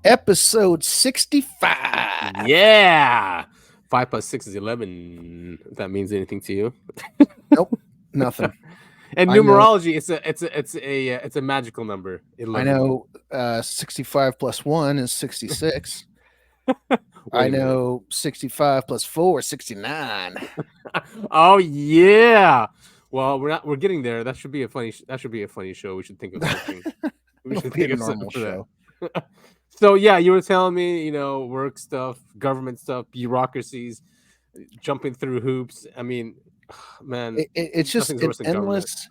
Episode 65. Yeah. 5 plus 6 is 11. If that means anything to you. Nope, nothing. And numerology, it's a magical number. 11. I know 65 plus 1 is 66. I know 65 plus 4 is 69. Oh yeah. Well, we're getting there. That should be a funny show. We should think of something. We should think of something for show. That. So yeah, you were telling me, work stuff, government stuff, bureaucracies, jumping through hoops. I mean, man, it's just an endless.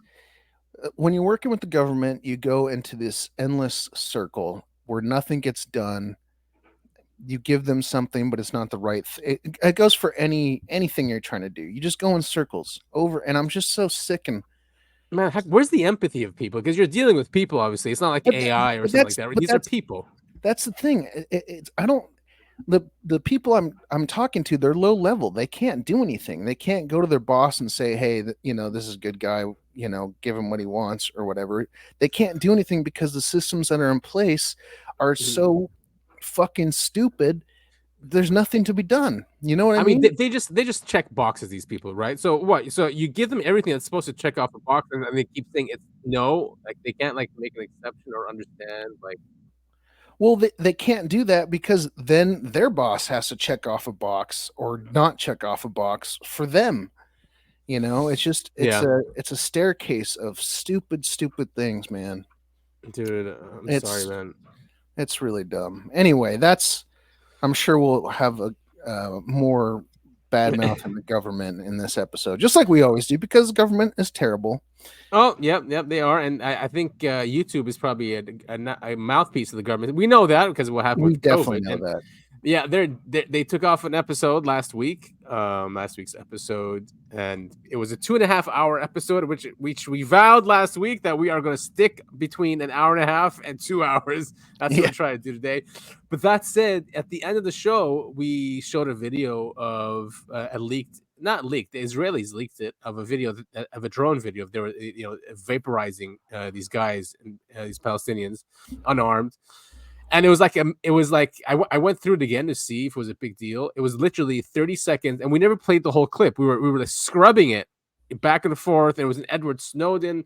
When you're working with the government, you go into this endless circle where nothing gets done. You give them something, but it's not the right it goes for anything you're trying to do. You just go in circles over, and I'm just so sick. And man, where's the empathy of people? Because you're dealing with people, obviously. It's not like AI or something like that. These are people. That's the thing. The people I'm talking to, they're low level. They can't do anything. They can't go to their boss and say, hey, this is a good guy, give him what he wants or whatever. They can't do anything because the systems that are in place are so fucking stupid. There's nothing to be done. You know what I mean? They just check boxes, these people, right? So what? So you give them everything that's supposed to check off a box, and they keep saying it's no, like they can't make an exception or understand, like. Well, they can't do that because then their boss has to check off a box or not check off a box for them. It's just it's a staircase of stupid things, man. Dude, I'm sorry, man. It's really dumb. Anyway, I'm sure we'll have a more bad mouth in the government in this episode, just like we always do, because the government is terrible. Oh, yep, they are, and I think YouTube is probably a mouthpiece of the government. We know that because what happened with definitely COVID. Know that. Yeah, they took off an episode last week's episode, and it was a 2.5-hour episode, which we vowed last week that we are going to stick between an hour and a half and 2 hours. That's what we're trying to do today. But that said, at the end of the show, we showed a video of the Israelis leaked it, of a video of a drone video. They were vaporizing these guys, these Palestinians, unarmed. And it was like I went through it again to see if it was a big deal. It was literally 30 seconds, and we never played the whole clip. We were like scrubbing it back and forth. And it was an Edward Snowden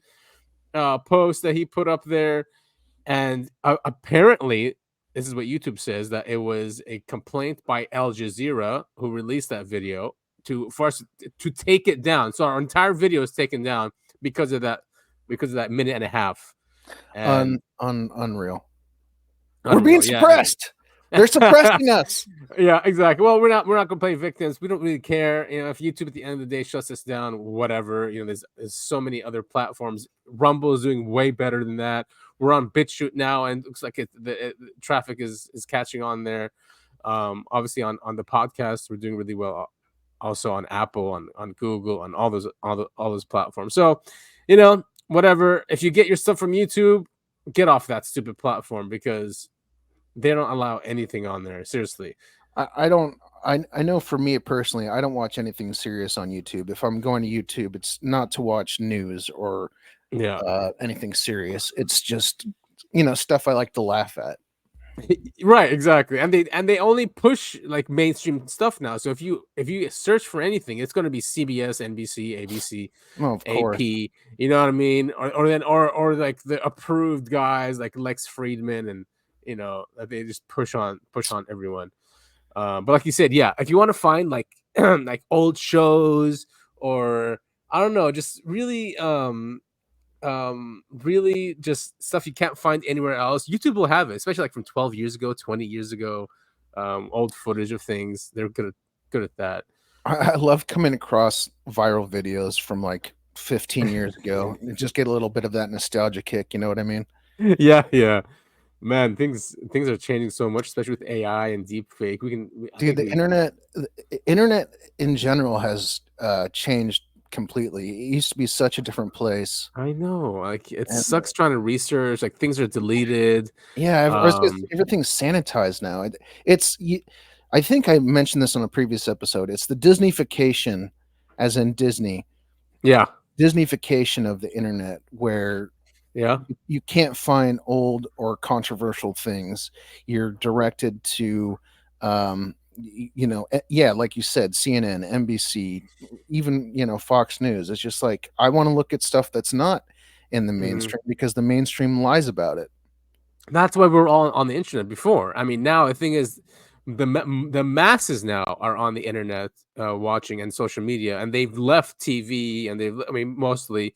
post that he put up there, and apparently, this is what YouTube says, that it was a complaint by Al Jazeera, who released that video for us to take it down. So our entire video is taken down because of that minute and a half. Unreal. We're being suppressed. They're suppressing us. Yeah, exactly. Well, we're not going to play victims. We don't really care. If YouTube at the end of the day shuts us down, whatever. There's so many other platforms. Rumble is doing way better than that. We're on BitChute now, and it looks like the traffic is catching on there. Obviously on the podcast, we're doing really well. Also on Apple, on Google, on all those platforms. So, whatever. If you get your stuff from YouTube, get off that stupid platform, because they don't allow anything on there. Seriously. I know for me personally, I don't watch anything serious on YouTube. If I'm going to YouTube, it's not to watch news or anything serious. It's just, stuff I like to laugh at. Right, exactly. And they only push like mainstream stuff now. So if you search for anything, it's going to be CBS, NBC, ABC, of course. AP. You know what I mean? Or like the approved guys like Lex Friedman, and they just push on everyone. But like you said, if you want to find like like old shows, or I don't know, just really really just stuff you can't find anywhere else, YouTube will have it, especially like from 12 years ago, 20 years ago, old footage of things. They're good at that. I love coming across viral videos from like 15 years ago and just get a little bit of that nostalgia kick. You know what I mean? Yeah. Man, things are changing so much, especially with AI and deepfake. The internet in general has changed completely. It used to be such a different place. I know, like sucks trying to research, like things are deleted. Everything's sanitized now. I think I mentioned this on a previous episode. It's the Disneyfication, as in Disney. Yeah, Disneyfication of the internet, where Yeah. You can't find old or controversial things. You're directed to, yeah, like you said, CNN, NBC, even Fox News. It's just like I want to look at stuff that's not in the Mhm. mainstream because the mainstream lies about it. That's why we're all on the internet before. I mean, now the thing is, the masses now are on the internet watching and social media, and they've left TV, and I mean, mostly.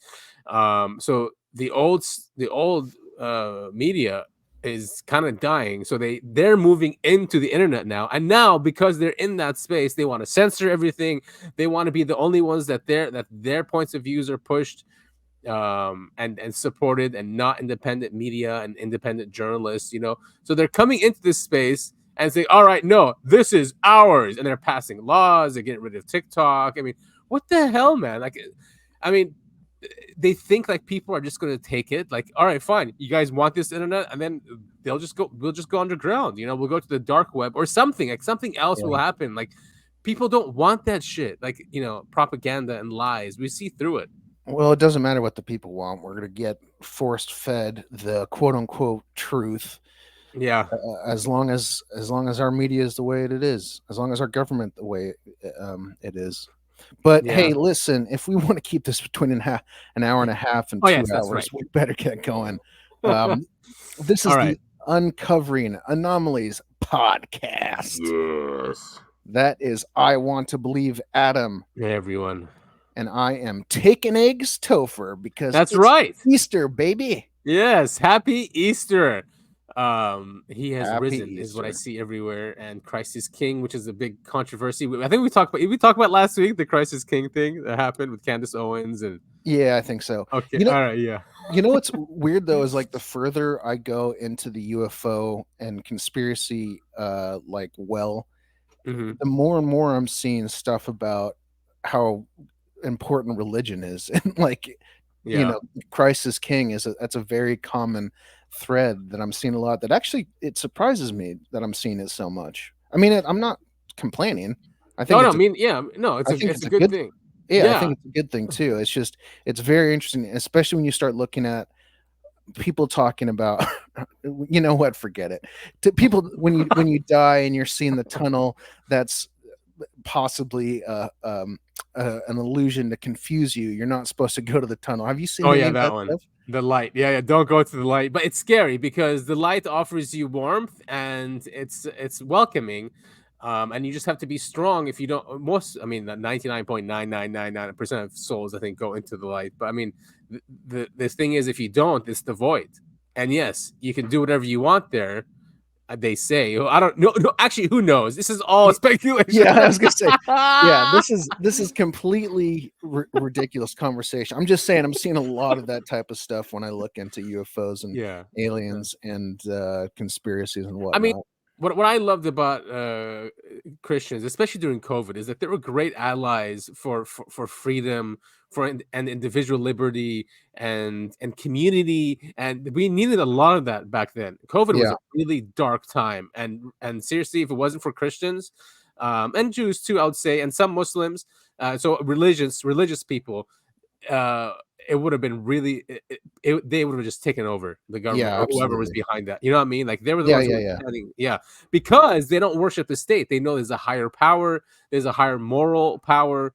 So the old media is kind of dying. So they're moving into the internet now, and now because they're in that space, they want to censor everything. They want to be the only ones that their points of views are pushed and supported, and not independent media and independent journalists, so they're coming into this space and saying, all right, no, this is ours, and they're passing laws, they're getting rid of TikTok. I mean, what the hell, man? Like, I mean, they think like people are just going to take it, like, all right, fine, you guys want this internet, and then we'll just go underground, we'll go to the dark web or something, like something else will Yeah. happen. Like, people don't want that shit, like, propaganda and lies, we see through it. Well, it doesn't matter what the people want. We're going to get forced fed the quote unquote truth, Yeah. as long as our media is the way it is, as long as our government the way it is. But Yeah. hey, listen, if we want to keep this between an hour and a half and Oh, two yes, that's hours, right. we better get going. Um, this All is right. the Uncovering Anomalies Podcast. Yes. That is I Want to Believe Adam, Hey, everyone. and I am taking eggs Topher because That's it's right. Easter, baby. Yes. Happy Easter. He has Happy risen, is what I Easter. see everywhere, and Christ is King, which is a big controversy. I think we talked about last week the Christ is King thing that happened with Candace Owens and Yeah, I think so. okay, You know, all right, yeah. what's weird though is like the further I go into the UFO and conspiracy, Hmm. the more and more I'm seeing stuff about how important religion is, and like Yeah. Christ is King that's a very common thread that I'm seeing a lot. That actually it surprises me that I'm seeing it so much. I mean, I'm not complaining. I Oh think no, I it's a mean, yeah, no, it's I a think it's it's a a good good thing. yeah, I Yeah. think it's a good thing too. It's just it's very interesting, especially when you start looking at people talking about you know what, forget it. To people when you die and you're seeing the tunnel that's possibly an illusion to confuse you. You're not supposed to go to the tunnel. Have you seen Oh any yeah, of that that one. stuff? The light. Yeah, yeah. Don't go to the light. But it's scary because the light offers you warmth and it's welcoming. And you just have to be strong if you don't most I mean 99.9999% of souls I think go into the light. But I mean the thing is, if you don't, it's the void. And yes, you can do whatever you want there. They say. I don't know. No, actually, who knows? This is all speculation. Yeah, I was gonna say, yeah, this is completely ridiculous conversation. I'm just saying, I'm seeing a lot of that type of stuff when I look into UFOs and Yeah. aliens and conspiracies and I mean, whatnot. what I loved about Christians, especially during COVID, is that they were great allies for freedom, and individual liberty and community, and we needed a lot of that back then. COVID was Yeah, a really dark time, and seriously, if it wasn't for Christians, and Jews too, I would say, and some Muslims, so religious people, uh, it would have been really they would have just taken over the government yeah, or whoever was absolutely. behind that. You know what I mean? Like they were the Yeah, ones who yeah, were yeah, standing, yeah, because they don't worship the state. They know there's a higher power, there's a higher moral power.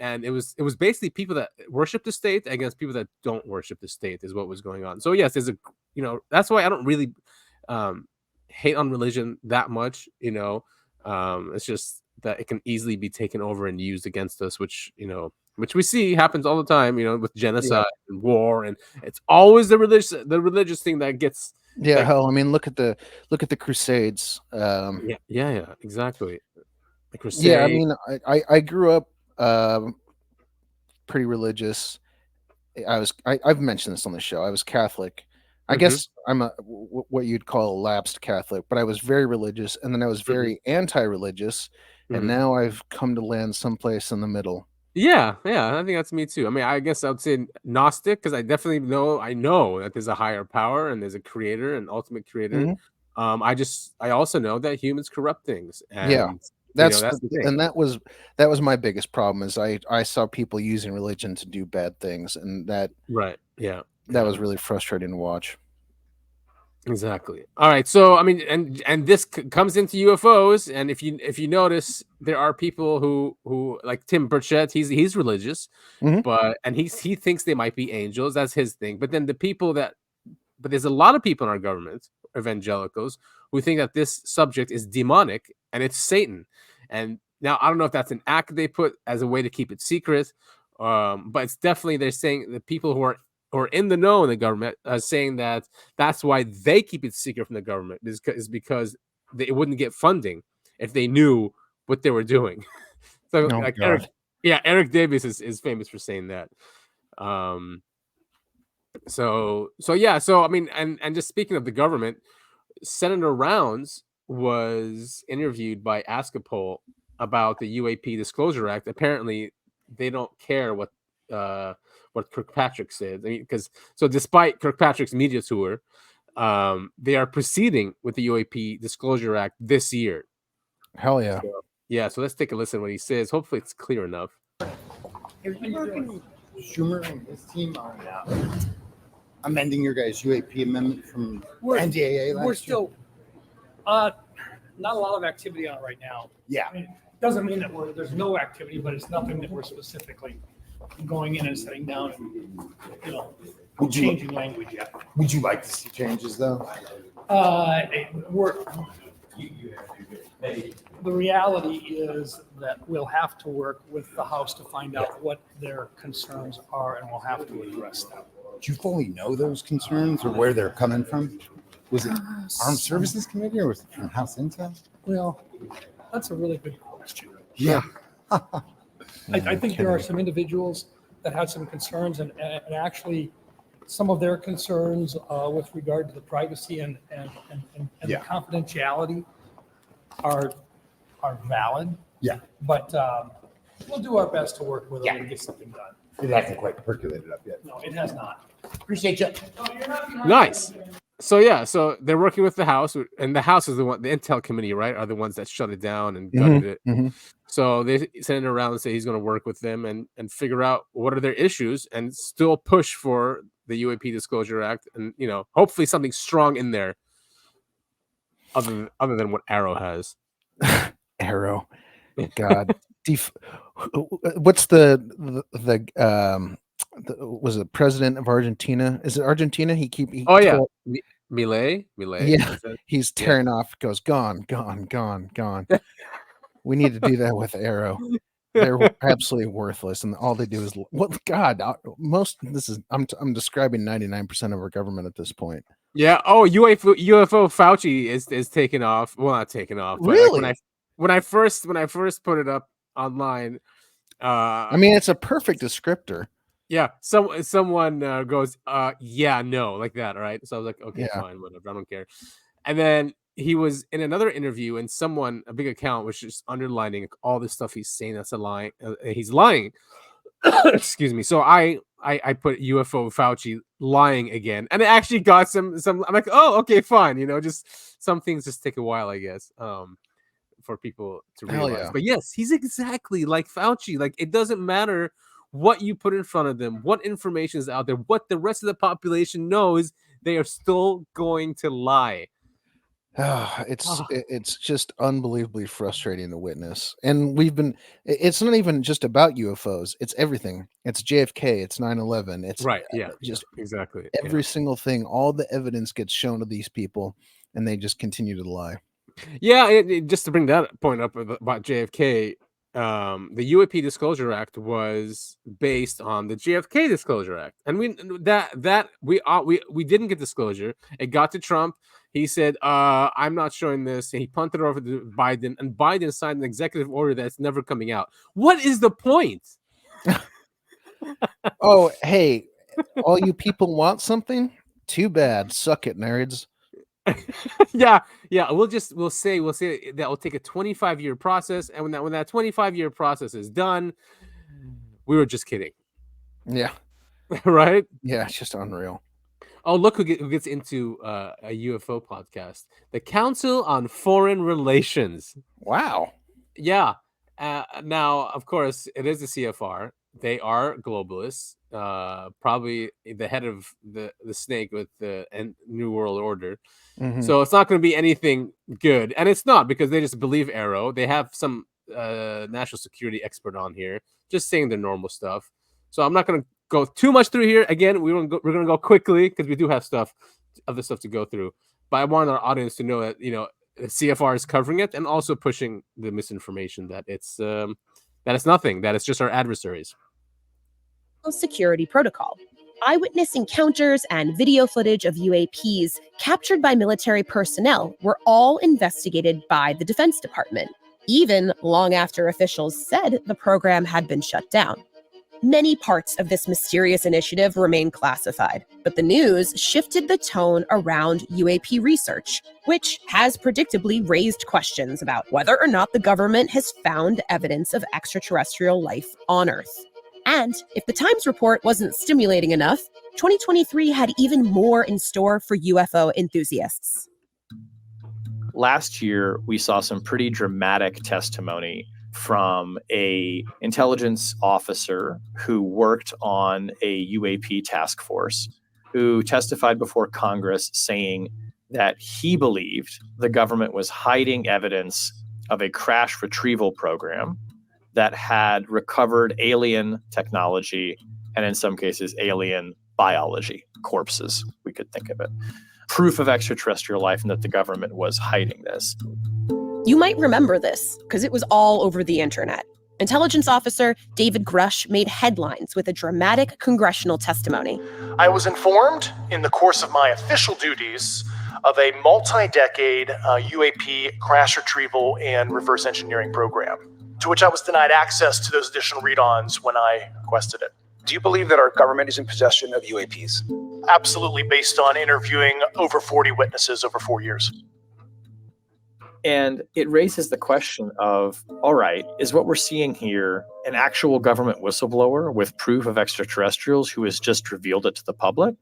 And it was basically people that worship the state against people that don't worship the state is what was going on. So yes, there's that's why I don't really um hate on religion that much. It's just that it can easily be taken over and used against us, which we see happens all the time, with yeah, genocide and war, and it's always the religious thing that gets yeah. that. Hell, I mean, look at the Crusades. Yeah, yeah, yeah, exactly. The Yeah, I crusade. mean, I grew up pretty religious. I've mentioned this on the show. I was Catholic. I Hmm. guess I'm what you'd call a lapsed Catholic, but I was very religious, and then I was Hmm. very anti-religious, and Hmm. now I've come to land someplace in the middle. Yeah, yeah, I think that's me too. I mean, I guess I would say Gnostic because I know that there's a higher power and there's a creator, an ultimate creator. Hmm. I also know that humans corrupt things, Yeah, and that's that's the thing. and that was my biggest problem is I saw people using religion to do bad things, and that Right. Yeah. That was really frustrating to watch. Exactly. All right. So I mean, and this comes into UFOs, and if you notice, there are people who like Tim Burchett. He's religious, Mhm. and he thinks they might be angels. That's his thing. But then but there's a lot of people in our government, evangelicals, who think that this subject is demonic and it's Satan. And now I don't know if that's an act they put as a way to keep it secret, but it's definitely they're saying the people who are in the know in the government are saying that that's why they keep it secret from the government is because it wouldn't get funding if they knew what they were doing. So Oh like God. Eric Davis is famous for saying that. Um, so yeah, so I mean, and just speaking of the government, Senator Rounds was interviewed by Askapol about the UAP Disclosure Act. Apparently, they don't care what Kirkpatrick said. I mean, because so despite Kirkpatrick's media tour, they are proceeding with the UAP Disclosure Act this year. Hell yeah. So, yeah, so let's take a listen to what he says. Hopefully, it's clear enough. Have you working Schumer and his team on amending your guys' UAP amendment from NDAA last We're year? still not a lot of activity on it right now. Yeah. I mean, it doesn't mean that there's no activity, but it's nothing that we're specifically going in and sitting down and, changing language yet. Would you like to see changes though? The reality is that we'll have to work with the House to find out what their concerns are, and we'll have to address them. Do you fully know those concerns or where they're coming from? Was it Armed Services Committee or was it from House Intel? Well, that's a really good question. Yeah. I think there are some individuals that had some concerns, and actually some of their concerns with regard to the privacy and the Yeah. confidentiality are valid. Yeah. But we'll do our best to work with them and get something done. It hasn't quite percolated up yet. No, it has not. Appreciate you. Nice. So yeah, so they're working with the House, and the House is the Intel Committee, right? Are the ones that shut it down and gutted it. Mhm. So they send it around and say he's going to work with them and figure out what are their issues and still push for the UAP Disclosure Act, and hopefully something strong in there, other than what Arrow has. Arrow. God. What's the was it president of Argentina? Is it Argentina? Oh yeah, Milei. Yeah, he's tearing off. Goes gone. We need to do that with Arrow. They're absolutely worthless, and all they do is God. I'm describing 99% of our government at this point. Yeah. Oh, UFO Fauci is taking off. Well, not taking off. But really? Like when I first put it up online, I mean, it's a perfect descriptor. Yeah. Someone goes, yeah, no, like that. All right. So I was like, okay, Yeah. fine, whatever. I don't care. And then he was in another interview, and a big account, was just underlining all the stuff he's saying. That's a lie. He's lying. Excuse me. So I put UFO Fauci lying again, and it actually got some. I'm like, oh, okay, fine. Just some things just take a while, I guess, for people to realize. Yeah. But yes, he's exactly like Fauci. Like, it doesn't matter what you put in front of them, what information is out there, what the rest of the population knows, they are still going to lie. It's just unbelievably frustrating to witness. And it's not even just about UFOs, it's everything. It's JFK, it's 9/11, it's right. Yeah, just exactly every single thing. All the evidence gets shown to these people, and they just continue to lie. Yeah, just to bring that point up about JFK, the UAP Disclosure Act was based on the JFK Disclosure Act, and we didn't get disclosure. It got to Trump. He said, "I'm not showing this." And he punted it over to Biden, and Biden signed an executive order that's never coming out. What is the point? Oh, hey, all you people want something? Too bad. Suck it, nerds. yeah. We'll say that will take a 25-year process, and when that 25-year process is done, we were just kidding. Yeah. Right. Yeah, it's just unreal. Oh, look who gets into a UFO podcast. The Council on Foreign Relations. Wow. Yeah. Now, of course, it is the CFR. They are globalists. probably the head of the snake with the New World Order. Mhm. So it's not going to be anything good, and it's not because they just believe Arrow. They have some national security expert on here, just saying the normal stuff. So I'm not going to go too much through here. Again, we're going to go quickly because we do have other stuff to go through. But I want our audience to know that CFR is covering it and also pushing the misinformation that it's nothing, that it's just our adversaries. Security protocol. Eyewitness encounters and video footage of UAPs captured by military personnel were all investigated by the Defense Department, even long after officials said the program had been shut down. Many parts of this mysterious initiative remain classified, but the news shifted the tone around UAP research, which has predictably raised questions about whether or not the government has found evidence of extraterrestrial life on Earth. And if the Times report wasn't stimulating enough, 2023 had even more in store for UFO enthusiasts. Last year, we saw some pretty dramatic testimony from a intelligence officer who worked on a UAP task force, who testified before Congress saying that he believed the government was hiding evidence of a crash retrieval program that had recovered alien technology and in some cases alien biology, corpses, we could think of it. Proof of extraterrestrial life, and that the government was hiding this. You might remember this because it was all over the internet. Intelligence officer David Grush made headlines with a dramatic congressional testimony. I was informed in the course of my official duties of a multi-decade UAP crash retrieval and reverse engineering program, to which I was denied access to those additional read-ons when I requested it. Do you believe that our government is in possession of UAPs? Absolutely, based on interviewing over 40 witnesses over 4 years. And it raises the question of, all right, is what we're seeing here an actual government whistleblower with proof of extraterrestrials who has just revealed it to the public?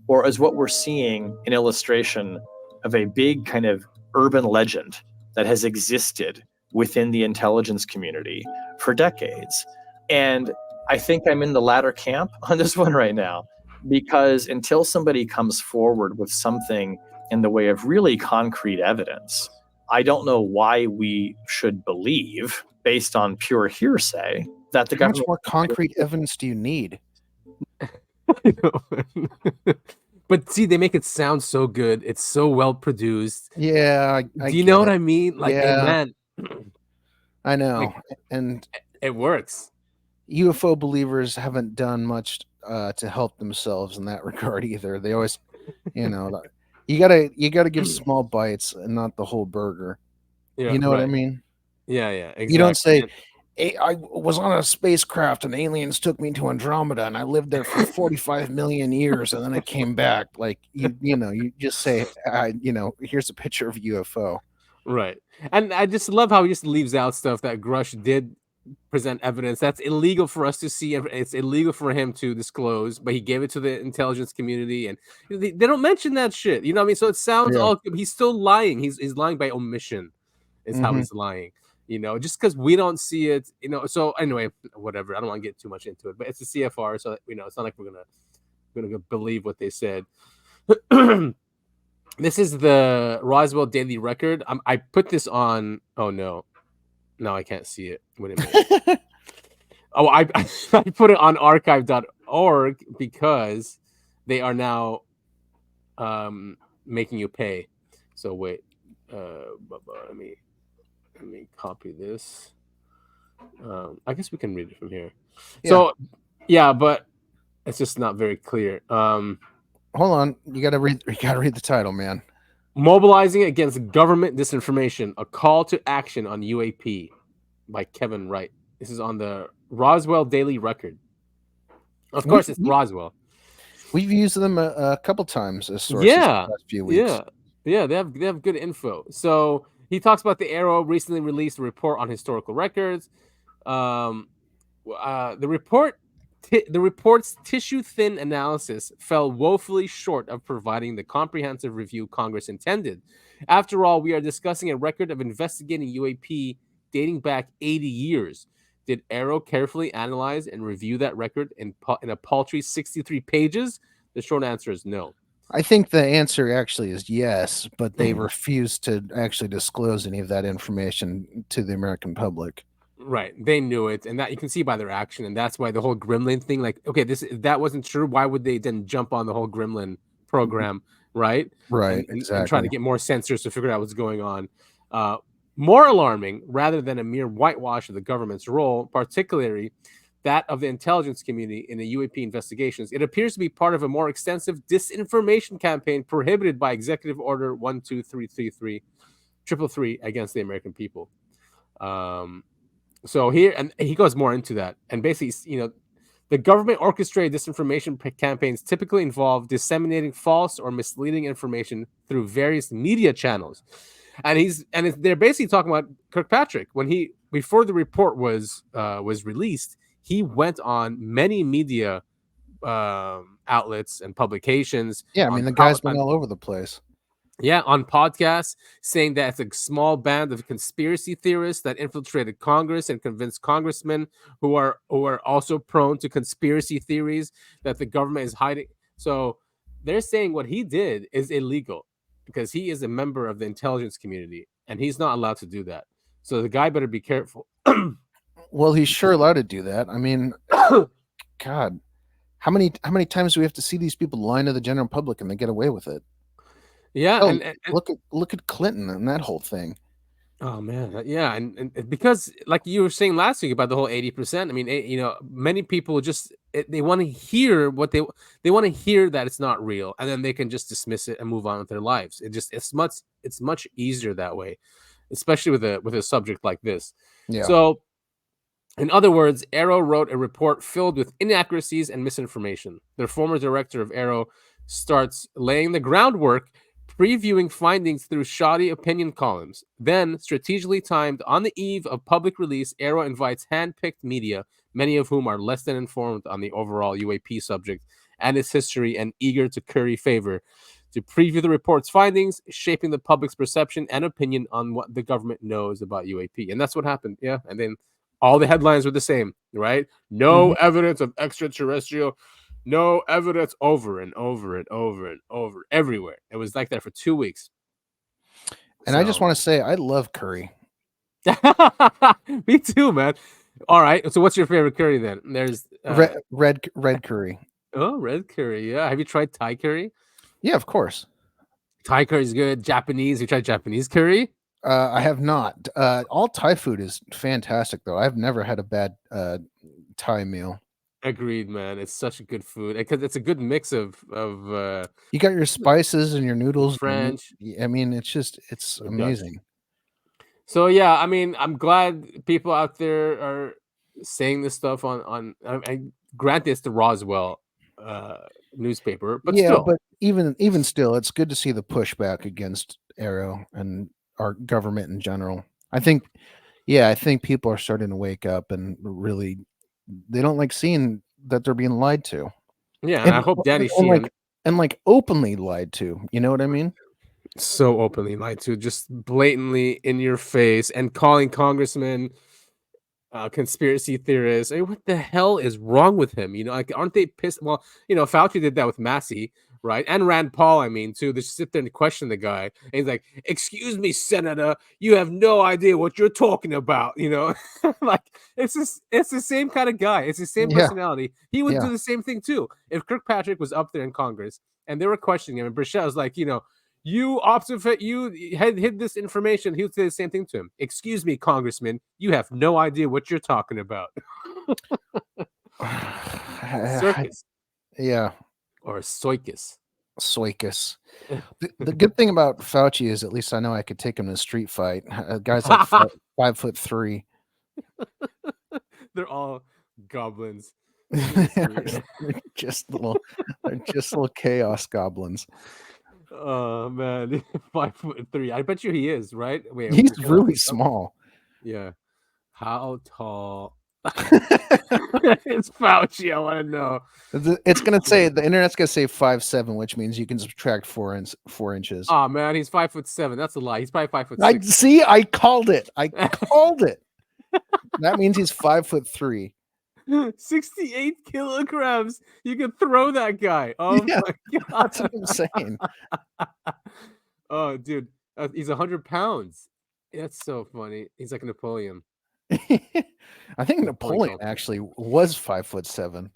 Or is what we're seeing an illustration of a big kind of urban legend that has existed within the intelligence community for decades? And I think I'm in the latter camp on this one right now, because until somebody comes forward with something in the way of really concrete evidence, I don't know why we should believe, based on pure hearsay, that the government... How much more concrete evidence do you need? But see, they make it sound so good. It's so well produced. Yeah. Do you know what I mean? Like, yeah. Man, I know. Like, and it works. UFO believers haven't done much to help themselves in that regard either. They always, you gotta give small bites and not the whole burger. Yeah, you know what I mean? Yeah, exactly. You don't say, hey, I was on a spacecraft and aliens took me to Andromeda and I lived there for 45 million years and then I came back. Like you just say, here's a picture of a UFO. Right. And I just love how he just leaves out stuff that Grush did present evidence that's illegal for us to see, and it's illegal for him to disclose, but he gave it to the intelligence community, and they don't mention that shit. You know what I mean? So it sounds all he's still lying. He's lying by omission is how he's lying. Just because we don't see it, so anyway, whatever. I don't want to get too much into it, but it's the CFR, so it's not like we're gonna believe what they said. This is the Roswell Daily Record. I put this on. Oh no, I can't see it. Wait a minute. I put it on archive.org because they are now making you pay. So wait, let me copy this. I guess we can read it from here. Yeah. So yeah, but it's just not very clear. Hold on, you gotta read the title, man. Mobilizing Against Government Disinformation, a Call to Action on UAP by Kevin Wright. This is on the Roswell Daily Record. Of course, it's Roswell. We've used them a couple times as sources in the last few weeks. Yeah, they have good info. So he talks about the Arrow recently released a report on historical records. The report's tissue-thin analysis fell woefully short of providing the comprehensive review Congress intended. After all, we are discussing a record of investigating UAP dating back 80 years. Did Arrow carefully analyze and review that record in a paltry 63 pages? The short answer is no. I think the answer actually is yes, but they refuse to actually disclose any of that information to the American public. Right, they knew it, and that you can see by their action, and that's why the whole Gremlin thing. Like, okay, if that wasn't true, why would they then jump on the whole Gremlin program, right? Right, and exactly. try to get more sensors to figure out what's going on. More alarming, rather than a mere whitewash of the government's role, particularly that of the intelligence community in the UAP investigations, it appears to be part of a more extensive disinformation campaign prohibited by Executive Order 12333 against the American people. So here, and he goes more into that, and basically, the government orchestrated disinformation campaigns typically involve disseminating false or misleading information through various media channels. And they're basically talking about Kirkpatrick. Before the report was released, he went on many media outlets and publications. Yeah, I mean, the guy's been all over the place. Yeah, on podcasts, saying that it's a small band of conspiracy theorists that infiltrated Congress and convinced congressmen who are also prone to conspiracy theories that the government is hiding. So they're saying what he did is illegal because he is a member of the intelligence community and he's not allowed to do that. So the guy better be careful. Well, he's sure allowed to do that. I mean, God, how many times do we have to see these people lying to the general public and they get away with it? Yeah, Oh, and look at Clinton and that whole thing. Oh man, yeah, and because like you were saying last week about the whole 80%. I mean, many people they want to hear what they want to hear that it's not real, and then they can just dismiss it and move on with their lives. It's much easier that way, especially with a subject like this. Yeah. So, in other words, Arrow wrote a report filled with inaccuracies and misinformation. Their former director of Arrow starts laying the groundwork, previewing findings through shoddy opinion columns. Then, strategically timed on the eve of public release, Arrow invites hand-picked media, many of whom are less than informed on the overall UAP subject and its history and eager to curry favor, to preview the report's findings, shaping the public's perception and opinion on what the government knows about UAP. And that's what happened, yeah. And then all the headlines were the same, right? No evidence of extraterrestrial. No evidence, over and over and over and over, everywhere. It was like that for 2 weeks. And I just want to say, I love curry. Me too, man. All right. So what's your favorite curry then? There's red curry. Oh, red curry. Yeah. Have you tried Thai curry? Yeah, of course. Thai curry is good. Japanese. You tried Japanese curry? I have not. All Thai food is fantastic, though. I've never had a bad Thai meal. Agreed, man. It's such a good food because it's a good mix of you got your spices and your noodles. French. I mean, it's amazing. So yeah, I mean, I'm glad people out there are saying this stuff on I grant it's the Roswell newspaper, but yeah, still. But even still, it's good to see the pushback against Arrow and our government in general. I think people are starting to wake up and really. They don't like seeing that they're being lied to. Yeah, and I hope Danny Sheehan like openly lied to. You know what I mean? So openly lied to, just blatantly in your face, and calling congressmen conspiracy theorists. I mean, what the hell is wrong with him? Like, aren't they pissed? Well, Fauci did that with Massey, right? And Rand Paul, I mean, too. They just sit there and question the guy. And he's like, "Excuse me, Senator, you have no idea what you're talking about." Like it's the same kind of guy. It's the same personality. He would do the same thing too. If Kirkpatrick was up there in Congress and they were questioning him, and Burchell was like, you obfuscate, you had hid this information, he would say the same thing to him. "Excuse me, Congressman, you have no idea what you're talking about." Circus. Yeah. Or Soikis. The good thing about Fauci is at least I know I could take him in a street fight. Guys like 5'3". They're all goblins. they're just little chaos goblins. Oh man, 5'3". I bet you he is, right? Wait, he's really small. Yeah. How tall? It's Fauci. I want to know. It's gonna say the internet's gonna say 5'7", which means you can subtract 4 inches. Oh man, he's 5'7". That's a lie. He's probably 5'6". I called it. That means he's 5'3". 68 kilograms. You can throw that guy. Oh Yeah, my god. That's what I'm saying. Oh, dude, he's 100 pounds. That's so funny. He's like Napoleon. I think Napoleon actually was 5'7".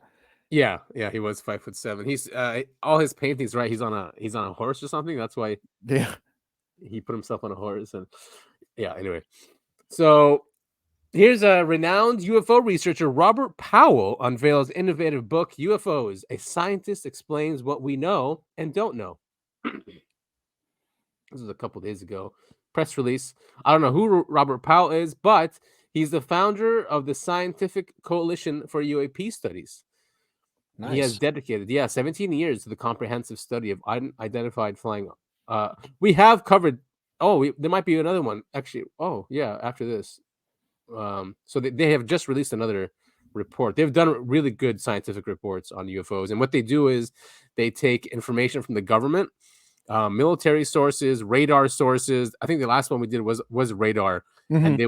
Yeah, he was 5'7". He's all his paintings, right? He's on a horse or something. That's why Yeah. he put himself on a horse. And yeah, anyway. So here's a renowned UFO researcher, Robert Powell, unveils innovative book, UFOs. A scientist explains what we know and don't know. This was a couple days ago. Press release. I don't know who Robert Powell is, but he's the founder of the Scientific Coalition for UAP Studies. Nice. He has dedicated, 17 years to the comprehensive study of unidentified flying. We have covered. There might be another one actually. Oh, yeah, after this. So they have just released another report. They've done really good scientific reports on UFOs, and what they do is they take information from the government, military sources, radar sources. I think the last one we did was radar, and they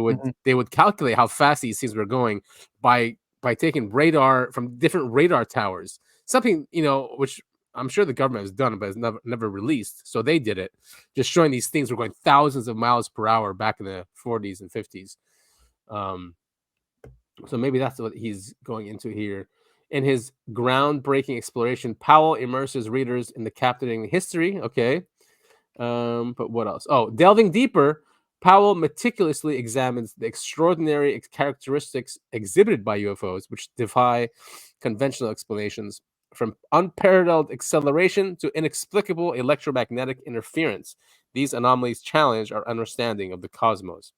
would calculate how fast these things were going by taking radar from different radar towers. Something which I'm sure the government has done, but it's never released. So they did it, just showing these things were going thousands of miles per hour back in the 40s and 50s. So maybe that's what he's going into here. In his groundbreaking exploration, Powell immerses readers in the captivating history. Okay. But what else? Oh, delving deeper, Powell meticulously examines the extraordinary characteristics exhibited by UFOs, which defy conventional explanations, from unparalleled acceleration to inexplicable electromagnetic interference. These anomalies challenge our understanding of the cosmos.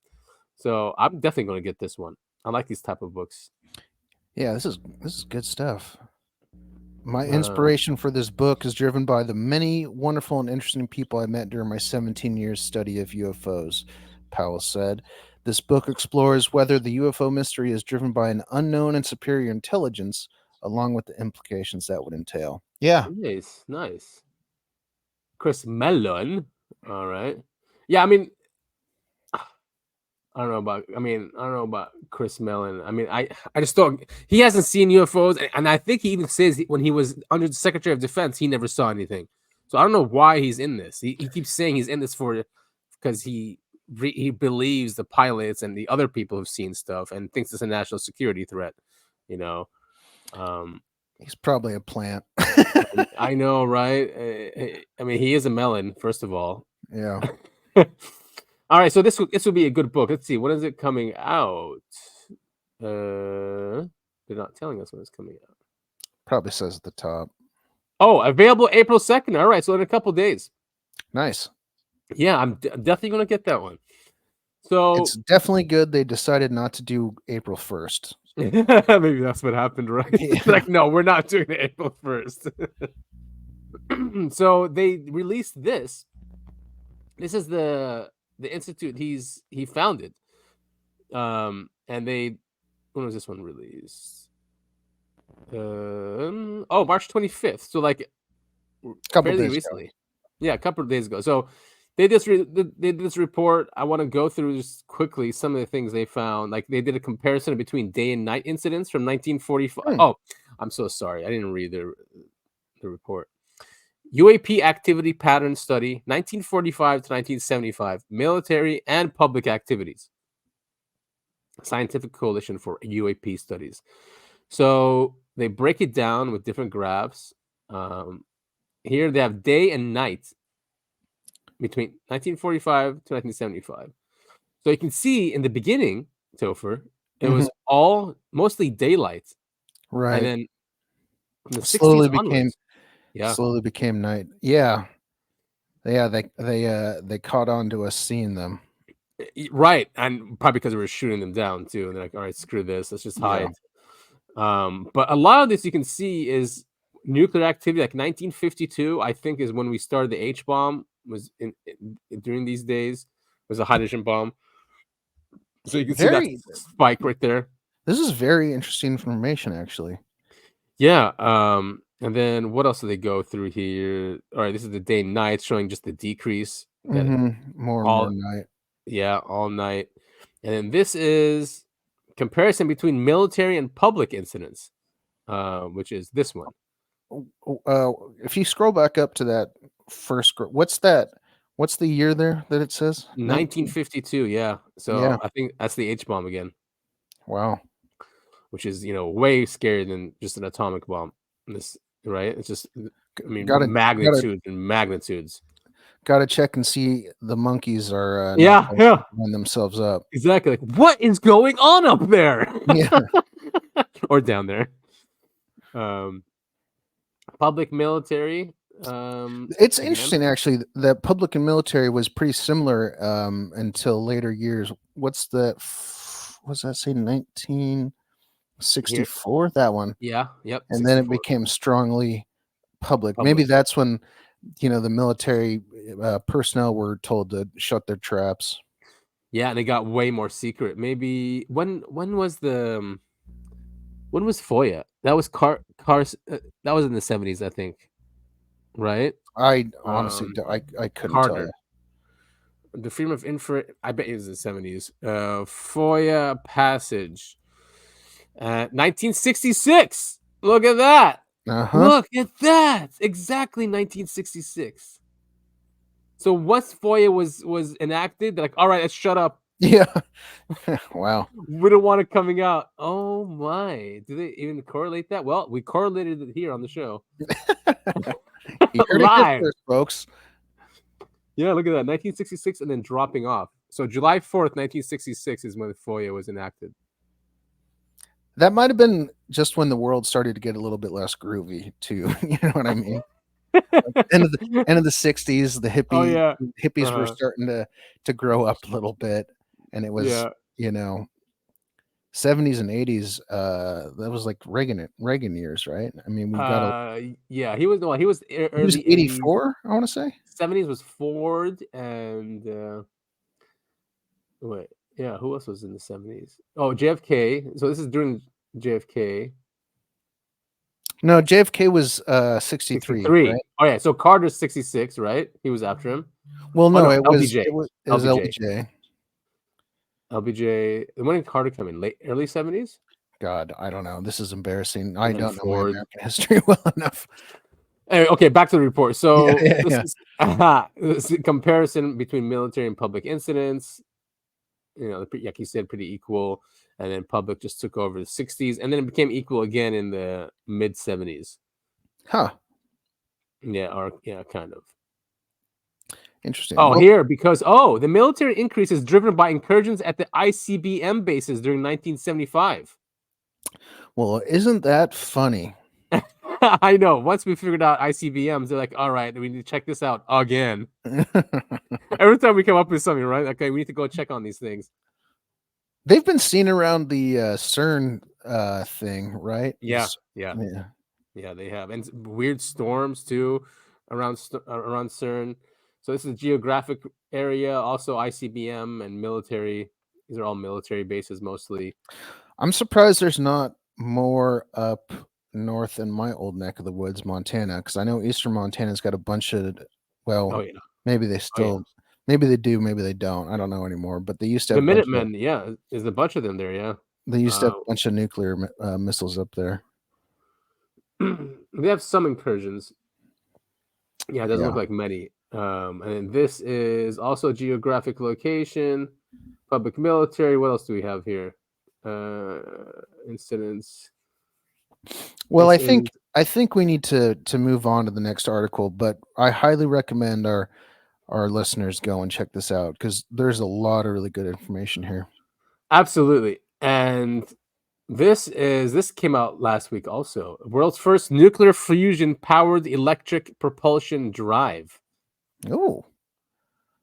So I'm definitely going to get this one. I like these type of books. Yeah, this is good stuff. My inspiration for this book is driven by the many wonderful and interesting people I met during my 17 years study of UFOs, Powell said. This book explores whether the UFO mystery is driven by an unknown and superior intelligence, along with the implications that would entail. Yeah. Nice. Chris Mellon. All right. Yeah, I mean, I don't know about Chris Mellon. I mean, I just don't. He hasn't seen UFOs, and I think he even says when he was under the Secretary of Defense, he never saw anything. So I don't know why he's in this. He keeps saying he's in this because he believes the pilots and the other people have seen stuff and thinks it's a national security threat. He's probably a plant. I know, right? I mean, he is a melon, first of all. Yeah. All right, so this will be a good book. Let's see, when is it coming out? They're not telling us when it's coming out. Probably says at the top. Oh, available April 2nd. All right, so in a couple days. Nice. Yeah, I'm definitely going to get that one. So it's definitely good they decided not to do April 1st. Maybe that's what happened, right? Yeah. Like, no, we're not doing it April 1st. So they released this. This is the institute he founded. And when was this one released? March 25th. So like a couple days recently. ago. Yeah, a couple of days ago. So they did this report. I want to go through just quickly some of the things they found. Like they did a comparison between day and night incidents from 1945. Oh, I'm so sorry. I didn't read the report. UAP activity pattern study, 1945 to 1975, military and public activities. Scientific Coalition for UAP Studies. So they break it down with different graphs. Here they have day and night between 1945 to 1975. So you can see in the beginning, Topher, it was all mostly daylight. Right. And then from the slowly 60s onwards, slowly became night. Yeah. Yeah, they caught on to us seeing them. Right. And probably because we were shooting them down too. And they're like, all right, screw this. Let's just hide. Yeah. But a lot of this you can see is nuclear activity. Like 1952, I think, is when we started the H-bomb. Was during these days. Was a hydrogen bomb. So you can see that spike right there. This is very interesting information, actually. Yeah. And then what else do they go through here? All right, this is the day and night, showing just the decrease. More and more night. Yeah, all night. And then this is comparison between military and public incidents, which is this one. If you scroll back up to that first, what's that? What's the year there that it says? 1952. Yeah. So Yeah. I think that's the H bomb again, Wow. which is way scarier than just an atomic bomb. This right? It's just magnitudes and magnitudes. Got to check and see the monkeys are blowing themselves up. Exactly. Like, what is going on up there? Yeah. Or down there. Public military. It's interesting actually that public and military was pretty similar until later years. What's that say 1964? That one. Yeah, yep. And 64. then it became strongly public. Public. Maybe that's when the military personnel were told to shut their traps. Yeah, and it got way more secret. Maybe when was FOIA? That was that was in the 70s, I think. Right? I honestly I couldn't tell you. The freedom of information, I bet it was the 70s. FOIA passage. 1966. Look at that. Look at that. Exactly 1966. So once FOIA was enacted, they're like, all right, let's shut up. Yeah. Wow. We don't want it coming out. Oh my. Do they even correlate that? Well, we correlated it here on the show. You heard Live. it first, folks. Yeah, look at that. 1966 and then dropping off. So July 4th, 1966 is when FOIA was enacted. That might have been just when the world started to get a little bit less groovy too. You know what I mean? End of the 60s, the hippies were starting to grow up a little bit, and it was 70s and 80s. That was like Reagan years, right? I mean, we got he was he was 84. I want to say 70s was Ford and who else was in the 70s? Oh, JFK. So this is during JFK. No, JFK was 63. Right? Oh yeah, so Carter's 66, right? He was after him. Well, no, it was LBJ. LBJ. When did Carter come in? Early 70s? God, I don't know. This is embarrassing. I don't know my American history well enough. Anyway, okay, back to the report. So this is a comparison between military and public incidents. Like you said, pretty equal. And then public just took over the 60s, and then it became equal again in the mid 70s. Huh. Yeah, kind of. Interesting. Because the military increase is driven by incursions at the ICBM bases during 1975. Well, isn't that funny? I know. Once we figured out ICBMs, they're like, all right, we need to check this out again. Every time we come up with something, right? Okay, we need to go check on these things. They've been seen around the CERN thing, right? Yeah, they have, and weird storms too around CERN. So this is a geographic area, also ICBM and military. These are all military bases mostly. I'm surprised there's not more up north in my old neck of the woods, Montana, because I know Eastern Montana's got a bunch of. Well, maybe they still. Maybe they do, maybe they don't. I don't know anymore. But they used to have the Minutemen. There's a bunch of them there. Yeah, they used to have a bunch of nuclear missiles up there. They have some incursions. Yeah, it doesn't look like many. And this is also geographic location, public military. What else do we have here? Incidents. Well, I think we need to move on to the next article, but I highly recommend our listeners go and check this out because there's a lot of really good information here. Absolutely. And this came out last week also. World's first nuclear fusion powered electric propulsion drive. Oh,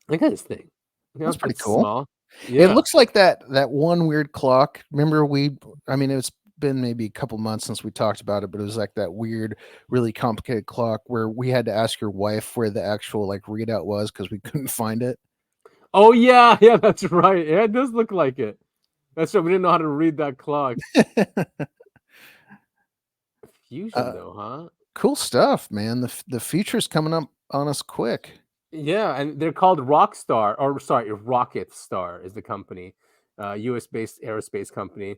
look at this thing. That's pretty cool. Small. Yeah. It looks like that one weird clock. Remember it's been maybe a couple months since we talked about it, but it was like that weird, really complicated clock where we had to ask your wife where the actual readout was because we couldn't find it. Oh yeah, that's right. Yeah, it does look like it. That's right. We didn't know how to read that clock. Fusion though, huh? Cool stuff, man. The future's coming up on us quick. Yeah, and they're called Rocket Star is the company, US-based aerospace company.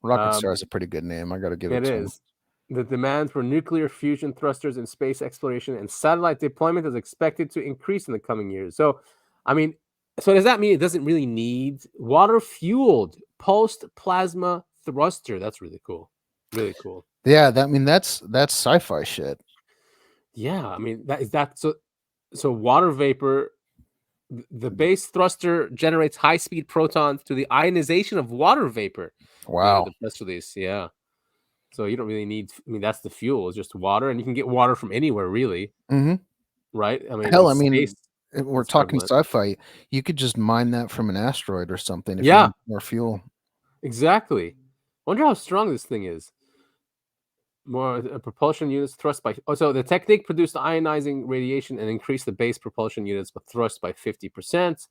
Rocket Star is a pretty good name. I got to give it It to him. is. The demand for nuclear fusion thrusters in space exploration and satellite deployment is expected to increase in the coming years. So, I mean, so does that mean it doesn't really need water-fueled pulsed plasma thruster? That's really cool. Really cool. Yeah, that's sci-fi shit. Yeah, I mean so water vapor. The base thruster generates high-speed protons to the ionization of water vapor. Wow. The press release, yeah. So you don't really need. I mean, that's the fuel. It's just water, and you can get water from anywhere, really. Mm-hmm. Right? I mean, hell, in space, we're it's talking prevalent. sci-fi. You could just mine that from an asteroid or something. If Yeah. you need more fuel. Exactly. Wonder how strong this thing is. More propulsion units thrust by. Oh, so the technique produced ionizing radiation and increased the base propulsion units, but thrust by 50%.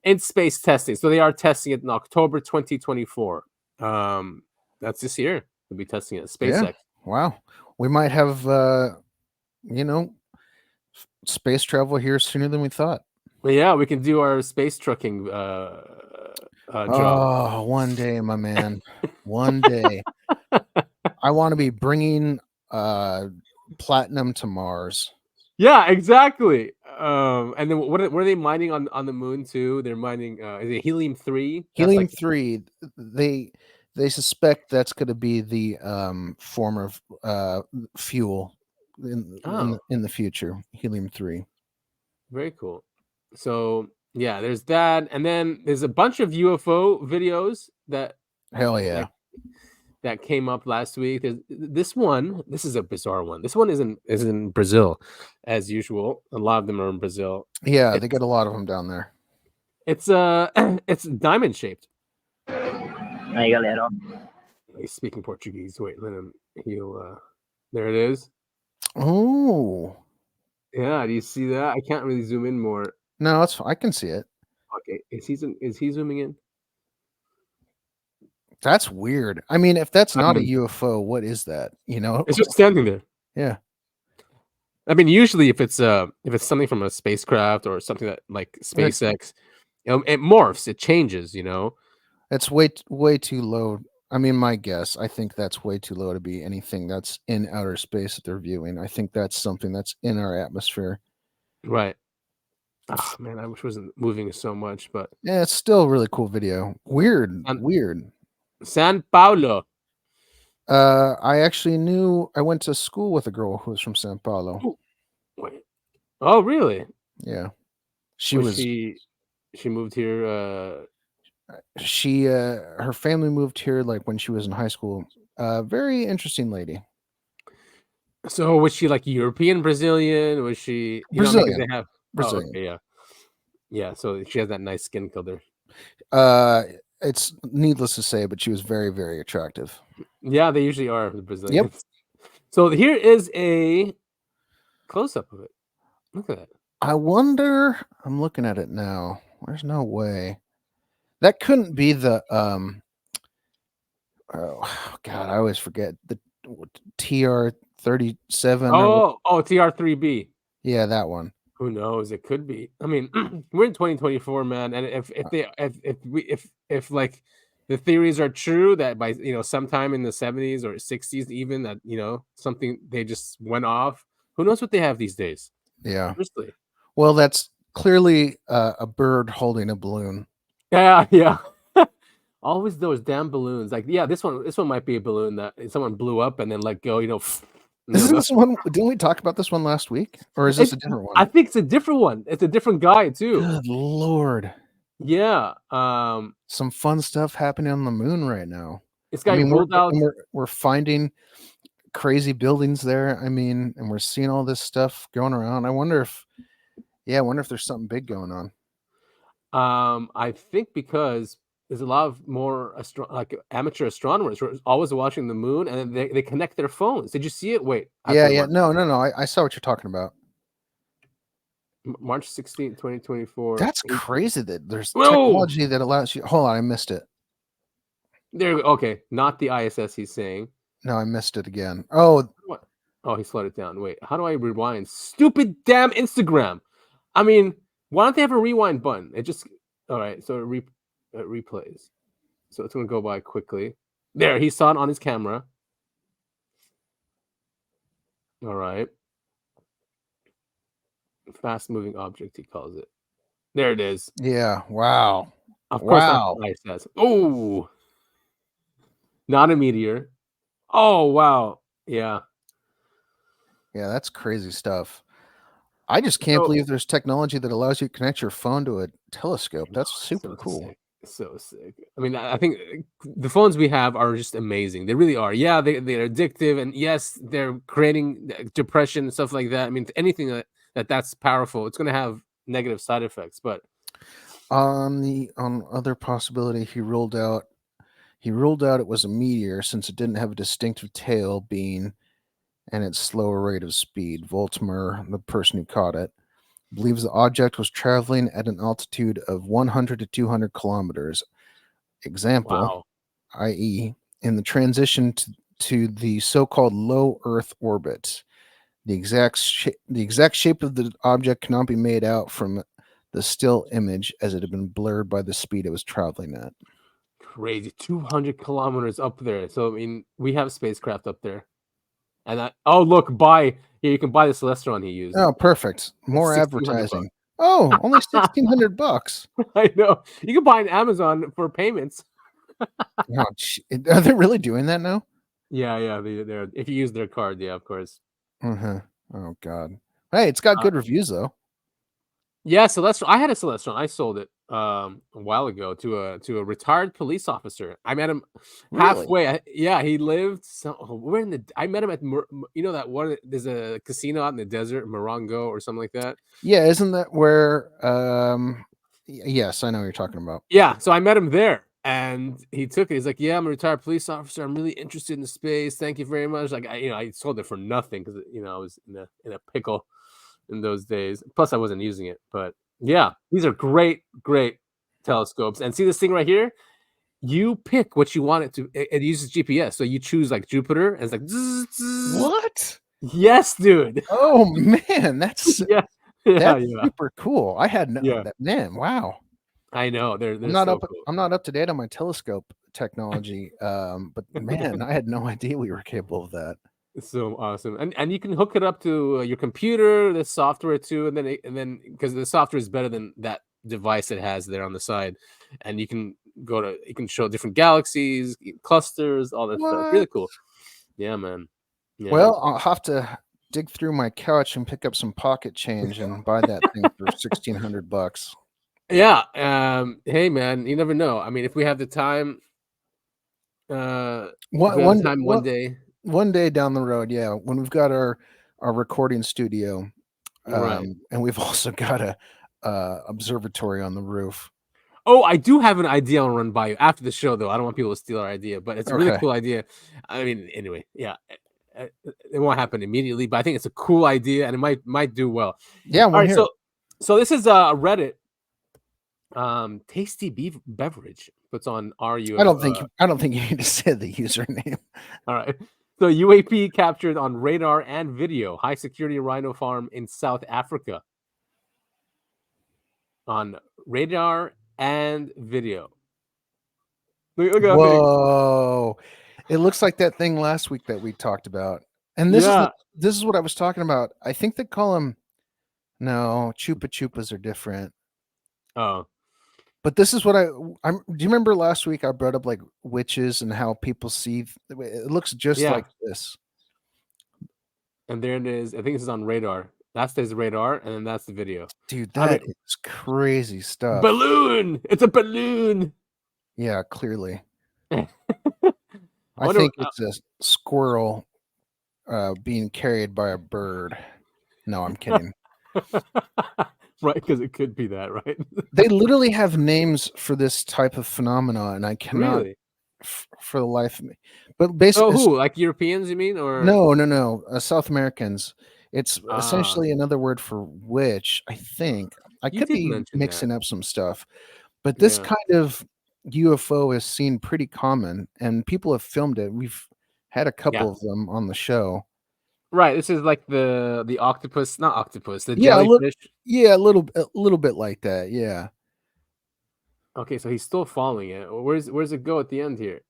In space testing, so they are testing it in October 2024. That's this year. They'll be testing it at SpaceX. Yeah. Wow. We might have, space travel here sooner than we thought. Well, yeah, we can do our space trucking job. Oh, one day, my man. One day. I want to be bringing platinum to Mars. Yeah, exactly. And then what are they mining on the moon too? They're mining is it helium-3? Helium-3. They suspect that's going to be the form of fuel in the future. Helium-3. Very cool. So yeah, there's that, and then there's a bunch of UFO videos that hell yeah that came up last week. There's this one. This is a bizarre one. This one is in Brazil, as usual. A lot of them are in Brazil. Yeah, they got a lot of them down there. It's it's diamond shaped. Aí, galera. He's speaking Portuguese. Wait, let him. He'll. There it is. Oh. Yeah. Do you see that? I can't really zoom in more. No, it's I can see it. Okay. Is he zooming in? That's weird. I mean, if that's not a UFO, what is that? It's just standing there. Yeah. I mean, usually if it's something from a spacecraft or something that like SpaceX, it morphs, it changes. It's way too low. I mean, my guess. I think that's way too low to be anything that's in outer space that they're viewing. I think that's something that's in our atmosphere. Right. Oh man, I wish it wasn't moving so much, but yeah, it's still a really cool video. Weird. San Paulo. I actually I went to school with a girl who was from San Paulo. Ooh, wait. Oh, really? Yeah. She moved here. Her family moved here like when she was in high school. Very interesting lady. So was she like European Brazilian? Was she Brazilian? They have Brazilian. Oh, okay, yeah. So she has that nice skin color. It's needless to say, but she was very, very attractive. Yeah, they usually are, the Brazilians. Yep. So here is a close-up of it. Look at that. I wonder. I'm looking at it now. There's no way. That couldn't be the oh God, I always forget the TR-37. Oh, TR-3B. Yeah, that one. Who knows? It could be. I mean, we're in 2024, man, and if like the theories are true that by sometime in the 70s or 60s even that something they just went off. Who knows what they have these days? Yeah. Seriously. Well, that's clearly a bird holding a balloon. Yeah. Always those damn balloons. Like, yeah, this one might be a balloon that someone blew up and then let go. Is this one? Didn't we talk about this one last week, or is this a different one? I think it's a different one. It's a different guy too. Good Lord. Yeah. Some fun stuff happening on the moon right now. This guy rolled out. We're finding crazy buildings there. I mean, and we're seeing all this stuff going around. I wonder if there's something big going on. I think because there's a lot of more amateur astronomers who are always watching the moon, and then they connect their phones. Did you see it? Wait. Yeah. No. I saw what you're talking about. March 16th, 2024. That's crazy that there's technology that allows you. Hold on, I missed it. There. Okay, not the ISS. He's saying. No, I missed it again. Oh. What? Oh, he slowed it down. Wait, how do I rewind? Stupid damn Instagram. I mean, why don't they have a rewind button? It just. All right, so it replays. So it's going to go by quickly. There, he saw it on his camera. All right. Fast moving object, he calls it. There it is. Yeah. Wow. Of course, that's Wow. what I says. Oh, not a meteor. Oh, wow. Yeah. Yeah, that's crazy stuff. I just can't So- believe there's technology that allows you to connect your phone to a telescope. That's super So cool. sick. So sick. I mean, I think the phones we have are just amazing. They really are. Yeah, they're addictive, and yes, they're creating depression and stuff like that. I mean, anything that's powerful, it's going to have negative side effects. But On other possibility, he ruled out it was a meteor since it didn't have a distinctive tail being and its slower rate of speed. Voltimer, the person who caught it, believes the object was traveling at an altitude of 100 to 200 kilometers. Example, wow, i.e., in the transition to the so-called low Earth orbit. The exact shape of the object cannot be made out from the still image as it had been blurred by the speed it was traveling at. crazy! 200 kilometers up there. So I mean, we have spacecraft up there. And look, you can buy the Celestron he used. Oh, perfect. More $1,600. advertising. Oh, only $1,600. I know. You can buy on Amazon for payments. Oh, are they really doing that now? Yeah. They're if you use their card, yeah, of course. Uh-huh. Oh God. Hey, it's got good reviews though. Yeah, Celestron. I had a Celestron. I sold it a while ago to a retired police officer. I met him halfway. He lived. I met him at that one. There's a casino out in the desert, Morongo or something like that. Yeah, isn't that where? Yes, I know what you're talking about. Yeah, so I met him there, and he took it. He's like, "Yeah, I'm a retired police officer. I'm really interested in the space. Thank you very much." Like, I sold it for nothing because I was in a pickle in those days. Plus, I wasn't using it. But yeah, these are great telescopes. And see this thing right here? You pick what you want it to. It uses GPS, so you choose like Jupiter, and it's like zzz, zzz. What? Yes, dude. Oh man, that's That's super cool. I had man. Wow. I know. They're I'm not so up. cool. I'm not up to date on my telescope technology. But man, I had no idea we were capable of that. It's so awesome, and you can hook it up to your computer, the software too, and then because the software is better than that device it has there on the side, and you can show different galaxies, clusters, all that stuff. Really cool. Yeah, man. Yeah. Well, I'll have to dig through my couch and pick up some pocket change and buy that thing for $1,600. Yeah. Hey, man, you never know. I mean, if we have the time, one day. One day down the road, yeah, when we've got our recording studio, Right. and we've also got a observatory on the roof. Oh, I do have an idea I'll run by you after the show, though. I don't want people to steal our idea, but it's a really cool idea. I mean, anyway, yeah, it won't happen immediately, but I think it's a cool idea and it might do well. Yeah. All right, so this is Reddit. Tasty beverage puts on RU. I don't think you need to say the username. All right. So UAP captured on radar and video, high security rhino farm in South Africa. On radar and video. Look Whoa! It looks like that thing last week that we talked about, and this is what I was talking about. I think they call them. No, chupa chupas are different. Oh. But this is what do you remember last week I brought up like witches and how people see it looks just like this. And there it is. I think this is on radar. That's the radar, and then that's the video. Dude, that is crazy stuff. Balloon! It's a balloon. Yeah, clearly. I think it's a squirrel being carried by a bird. No, I'm kidding. Right, because it could be that, right? They literally have names for this type of phenomena, and I cannot for the life of me. But basically, who? Like Europeans, you mean, or no, South Americans. It's essentially another word for witch. I think I could be mixing up some stuff, but this kind of UFO is seen pretty common, and people have filmed it. We've had a couple of them on the show. Right, this is like the octopus, not octopus, the jellyfish. A little bit like that, yeah. Okay, so he's still following it. Where's it go at the end here?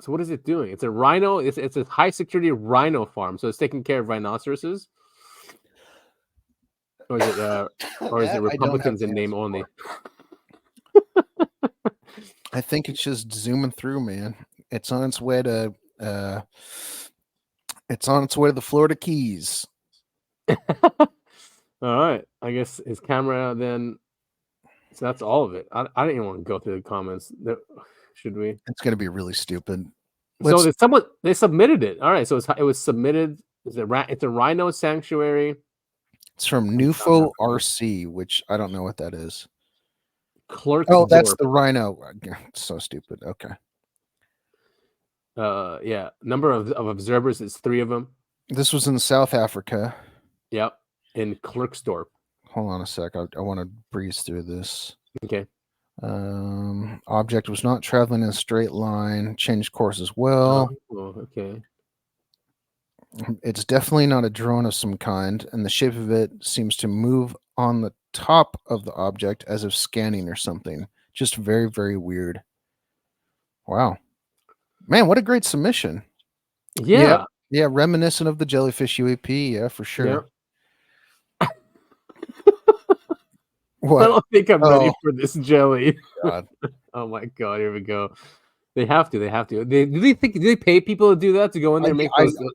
So what is it doing? It's a rhino. It's a high security rhino farm. So it's taking care of rhinoceroses. Or is it Republicans in name only? I think it's just zooming through, man. It's on its way to the Florida Keys. All right. I guess his camera then. So that's all of it. I didn't even want to go through the comments. Should we? It's going to be really stupid. So they submitted it. All right. So it was submitted. It's a rhino sanctuary. It's from UFO RC, which I don't know what that is. Clerksdorp. That's the rhino. So stupid. Okay. Yeah. Number of observers is 3 of them. This was in South Africa. Yep. In Klerksdorp. Hold on a sec. I want to breeze through this. Okay. Object was not traveling in a straight line. Changed course as well. Oh, okay. It's definitely not a drone of some kind, and the shape of it seems to move on the top of the object as if scanning or something. Just very, very weird. Wow. Man, what a great submission. Yeah. Yeah, reminiscent of the jellyfish UAP. Yeah, for sure. Yeah. What? I don't think I'm ready for this jelly. God. Oh my God, here we go. They have to. Do they pay people to do that, to go in there and make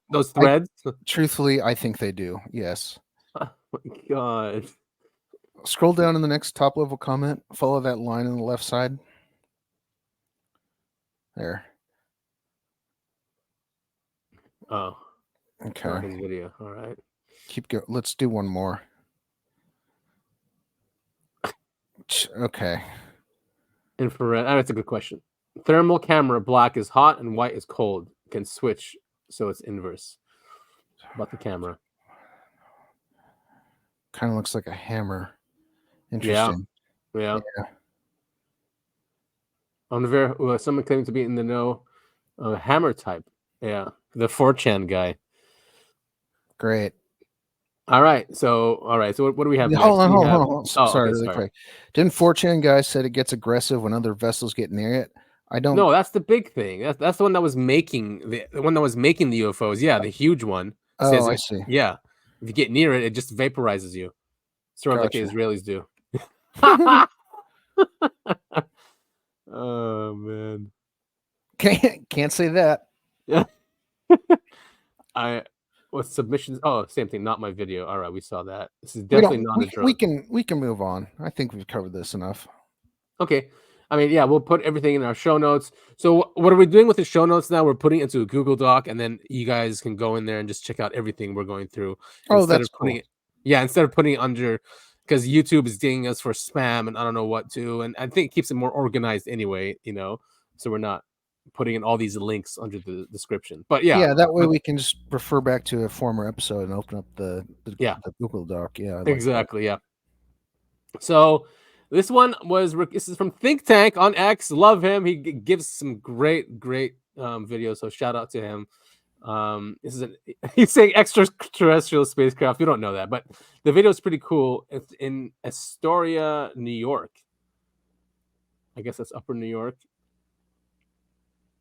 those threads? Truthfully, I think they do. Yes. Oh my God. Scroll down in the next top level comment. Follow that line on the left side. There. Oh. Okay. His video. All right. Keep going. Let's do one more. Okay. Infrared. That's a good question. Thermal camera, black is hot and white is cold. Can switch, so it's inverse. About the camera. Kind of looks like a hammer. Interesting. Yeah. Someone claiming to be in the know. Hammer type. Yeah. The 4chan guy. Great. All right. So what do we have next? Hold on. Sorry. Really quick. Didn't 4chan guy said it gets aggressive when other vessels get near it? I don't. No, that's the big thing. That's the one that was making the UFOs. Yeah, the huge one. I see. Yeah, if you get near it, it just vaporizes you. Sort of like the Israelis do. Oh man, can't say that. Yeah. What submissions? Oh, same thing. Not my video. All right, we saw that. This is definitely not a drone. We can move on. I think we've covered this enough. Okay. I mean, yeah, we'll put everything in our show notes. So what are we doing with the show notes now? We're putting it into a Google Doc, and then you guys can go in there and just check out everything we're going through. That's cool. Instead of putting it under, because YouTube is dinging us for spam and I don't know what to, and I think it keeps it more organized anyway, so we're not putting in all these links under the description. But yeah, that way we can just refer back to a former episode and open up the Google Doc. Yeah, exactly. Yeah. So this is from Think Tank on X. Love him. He gives some great videos. So shout out to him. He's saying extraterrestrial spacecraft. We don't know that, but the video is pretty cool. It's in Astoria, New York. I guess that's Upper New York.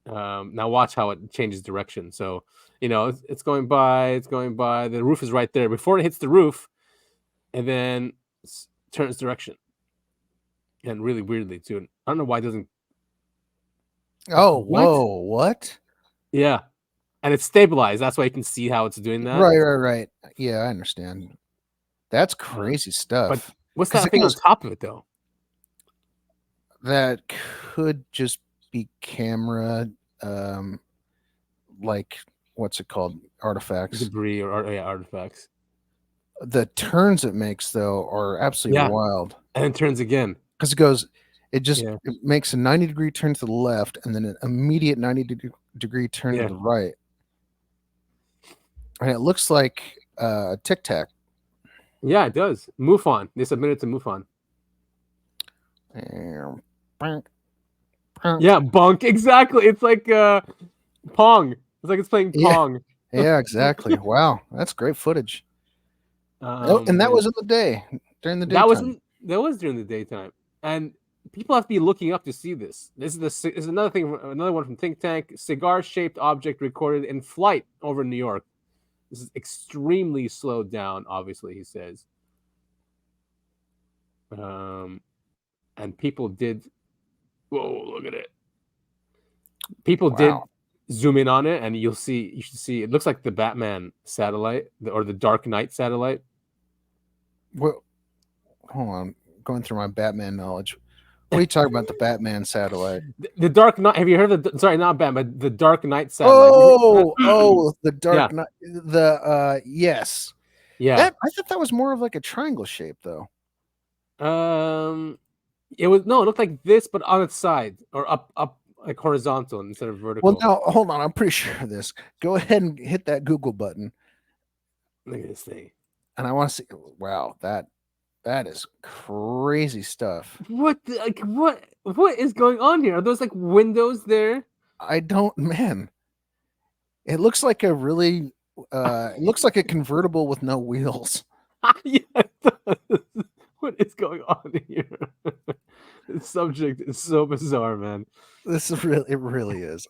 Now watch how it changes direction. So it's going by. The roof is right there before it hits the roof, and then turns direction. And really weirdly too. I don't know why it doesn't. Oh, whoa! What? Yeah, and it's stabilized. That's why you can see how it's doing that. Right. Yeah, I understand. That's crazy stuff. But what's that thing on top of it though? That could just be camera, like what's it called? Artifacts, debris, or artifacts. The turns it makes though are absolutely wild. And it turns again. Because it makes a 90-degree turn to the left and then an immediate 90-degree turn to the right. And it looks like Tic Tac. Yeah, it does. MUFON. They submitted to MUFON. Yeah, bunk. Exactly. It's like Pong. It's like it's playing Pong. Yeah, exactly. Wow. That's great footage. And that was in the day. During the daytime. That was during the daytime. And people have to be looking up to see this. This is another thing. Another one from Think Tank: cigar-shaped object recorded in flight over New York. This is extremely slowed down. Obviously, he says. And people did. Whoa! Look at it. People did zoom in on it, and you should see. It looks like the Batman satellite or the Dark Knight satellite. Well, hold on. Going through my Batman knowledge. What are you talking about? The Batman satellite? The Dark Knight. Have you heard of the? Sorry, not Batman, but the Dark Knight satellite. The Dark Knight. Yes. Yeah. I thought that was more of like a triangle shape, though. It looked like this, but on its side or up like horizontal instead of vertical. Well, now hold on. I'm pretty sure of this. Go ahead and hit that Google button. Look at this thing. And I want to see. Wow, that is crazy stuff. What is going on here? Are those like windows there? Man. It looks like a really it looks like a convertible with no wheels. Yeah, it does. What is going on here? This subject is so bizarre, man. It really is.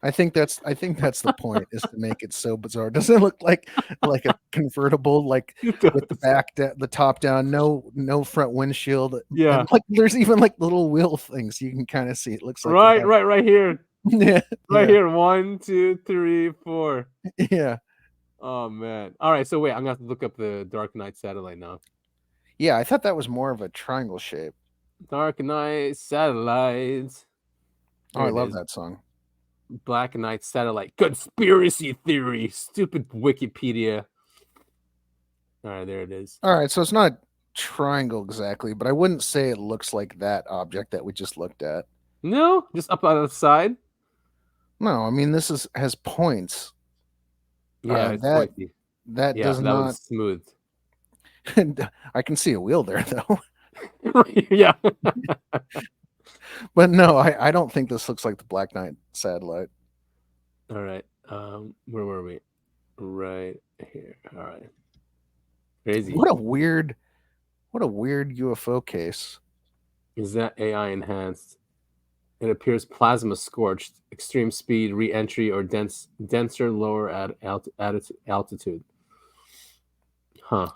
I think that's the point, is to make it so bizarre. Doesn't it look like a convertible, like with the top down, no front windshield. Yeah, and like there's even like little wheel things you can kind of see. It looks like right here. Yeah, here. 1, 2, 3, 4. Yeah. Oh man. All right. So wait, I'm gonna have to look up the Dark Knight satellite now. Yeah, I thought that was more of a triangle shape. Dark Knight satellites. Oh, I love that song. Black Knight satellite conspiracy theory. Stupid Wikipedia. All right, there it is. All right, so it's not a triangle exactly, but I wouldn't say it looks like that object that we just looked at. No, just up on the side. No, I mean this has points. Yeah, it's that pointy. does not. Was smooth. And I can see a wheel there though. Yeah. But no, I don't think this looks like the Black Knight satellite. All right. Where were we? Right here. All right. Crazy. What a weird UFO case. Is that AI enhanced? It appears plasma scorched, extreme speed, re-entry, or denser, lower altitude. Huh.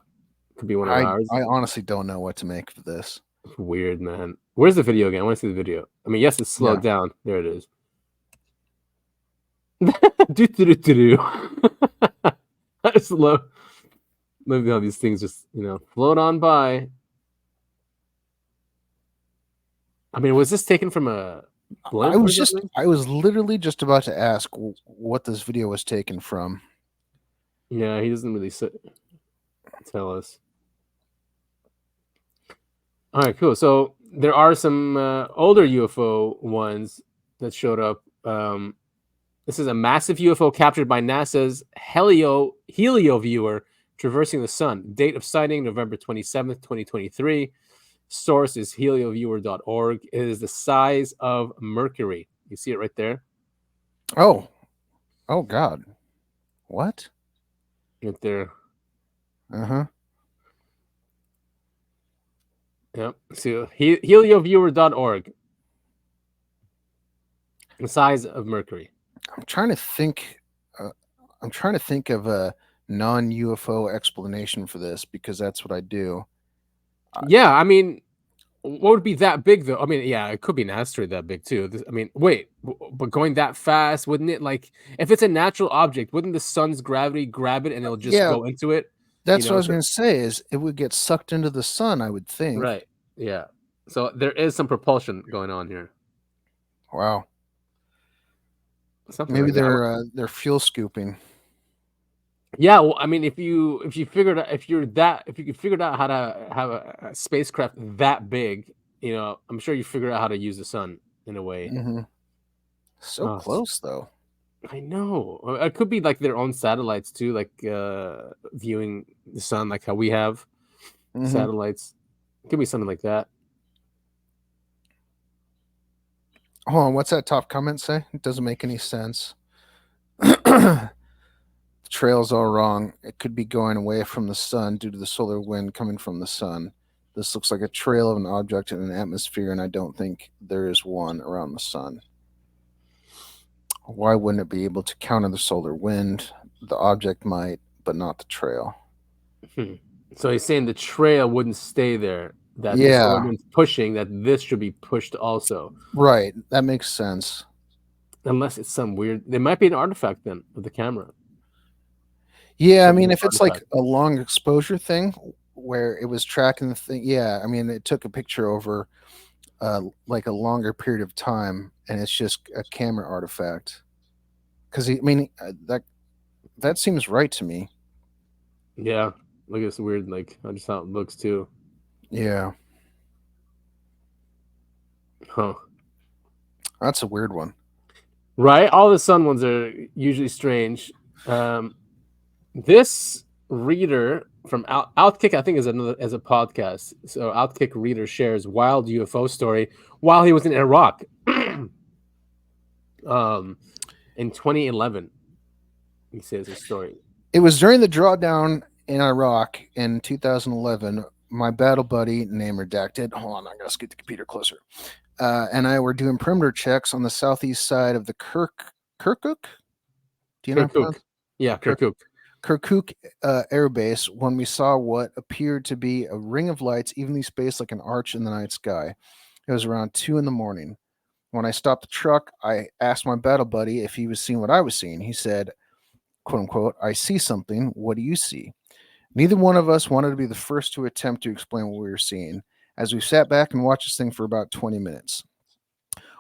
Could be one of ours. I honestly don't know what to make of this. Weird, man. Where's the video again? I want to see the video. I mean, yes, it's slowed down. There it is. Slow. Maybe how these things just, float on by. I mean, was this taken from a blimp? I was literally just about to ask what this video was taken from. Yeah, he doesn't really tell us. All right, cool. So there are some older UFO ones that showed up. This is a massive UFO captured by NASA's Helio viewer traversing the sun. Date of sighting, November 27th, 2023. Source is helioviewer.org. It is the size of Mercury. You see it right there? Oh God. What? Right there. Uh-huh. Yep. So helioviewer.org. The size of Mercury. I'm trying to think of a non-UFO explanation for this, because that's what I do. Yeah, I mean, what would be that big though? I mean, yeah, it could be an asteroid that big too. Wait, but going that fast, wouldn't it? Like, if it's a natural object, wouldn't the sun's gravity grab it and it'll just go into it? That's what I was going to say. Is it would get sucked into the sun? I would think. Right. Yeah. So there is some propulsion going on here. Wow. Something Maybe like they're fuel scooping. Yeah, well, I mean, if you figured out if you could figure out how to have a spacecraft that big, I'm sure you figured out how to use the sun in a way. Mm-hmm. So close though. I know. It could be like their own satellites too, like viewing the sun, like how we have satellites. It could be something like that. Hold on, what's that top comment say? It doesn't make any sense. The trail's all wrong. It could be going away from the sun due to the solar wind coming from the sun. This looks like a trail of an object in an atmosphere, and I don't think there is one around the sun. Why wouldn't it be able to counter the solar wind? The object might, but not the trail. So he's saying the trail wouldn't stay there. That the Yeah. solar wind's pushing, that this should be pushed also. Right. That makes sense. Unless it's some weird... There might be an artifact then of the camera. Yeah, I mean, if it's like a long exposure thing where it was tracking the thing, yeah, I mean, it took a picture over like a longer period of time, and it's just a camera artifact. Because, I mean, that seems right to me. Yeah. Look at this weird, like, just how it looks too. Yeah. Huh. That's a weird one. Right? All the sun ones are usually strange. This reader from Outkick, I think, is as a podcast. So Outkick reader shares wild UFO story while he was in Iraq. In 2011, he says his story. It was during the drawdown in Iraq in 2011. My battle buddy, name redacted. Hold on, I gotta scoot the computer closer. And I were doing perimeter checks on the southeast side of the Kirkuk. Do you know? Kirkuk. Yeah, Kirkuk. Kirkuk Air Base when we saw what appeared to be a ring of lights evenly spaced like an arch in the night sky. It was around 2 a.m. When I stopped the truck, I asked my battle buddy if he was seeing what I was seeing. He said, quote unquote, "I see something. What do you see?" Neither one of us wanted to be the first to attempt to explain what we were seeing, as we sat back and watched this thing for about 20 minutes.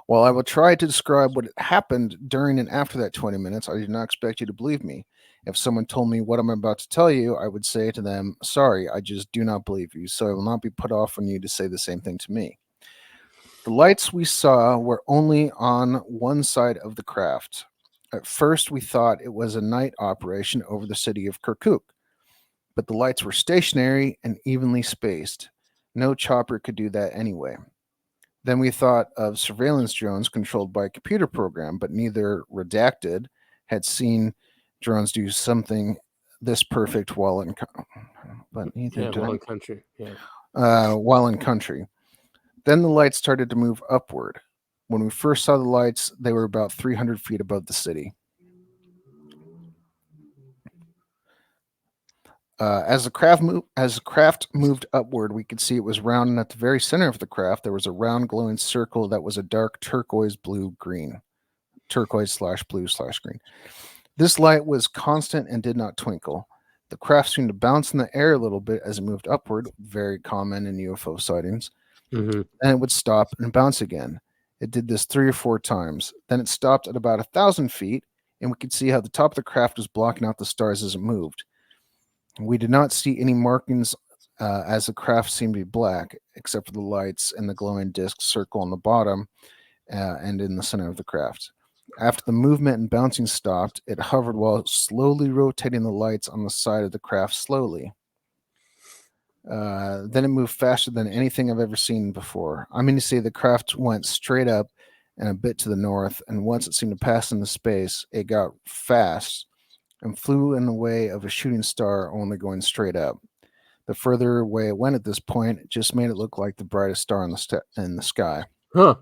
While I will try to describe what happened during and after that 20 minutes, I do not expect you to believe me. If someone told me what I'm about to tell you, I would say to them, sorry, I just do not believe you, so I will not be put off on you to say the same thing to me. The lights we saw were only on one side of the craft. At first, we thought it was a night operation over the city of Kirkuk, but the lights were stationary and evenly spaced. No chopper could do that anyway. Then we thought of surveillance drones controlled by a computer program, but neither redacted had seen drones do something this perfect while in country. Yeah. While in country. Then the lights started to move upward. When we first saw the lights, they were about 300 feet above the city. As the craft moved upward, we could see it was round, and at the very center of the craft, there was a round glowing circle that was a dark turquoise/blue green. This light was constant and did not twinkle. The craft seemed to bounce in the air a little bit as it moved upward, very common in UFO sightings. Mm-hmm. Then it would stop and bounce again. It did this 3 or 4 times. Then it stopped at about 1,000 feet, and we could see how the top of the craft was blocking out the stars as it moved. We did not see any markings as the craft seemed to be black, except for the lights and the glowing disc circle on the bottom and in the center of the craft. After the movement and bouncing stopped, it hovered while slowly rotating the lights on the side of the craft slowly. Then it moved faster than anything I've ever seen before. I mean to say the craft went straight up and a bit to the north, and once it seemed to pass into space, it got fast and flew in the way of a shooting star, only going straight up. The further away it went at this point, it just made it look like the brightest star in the sky. Huh.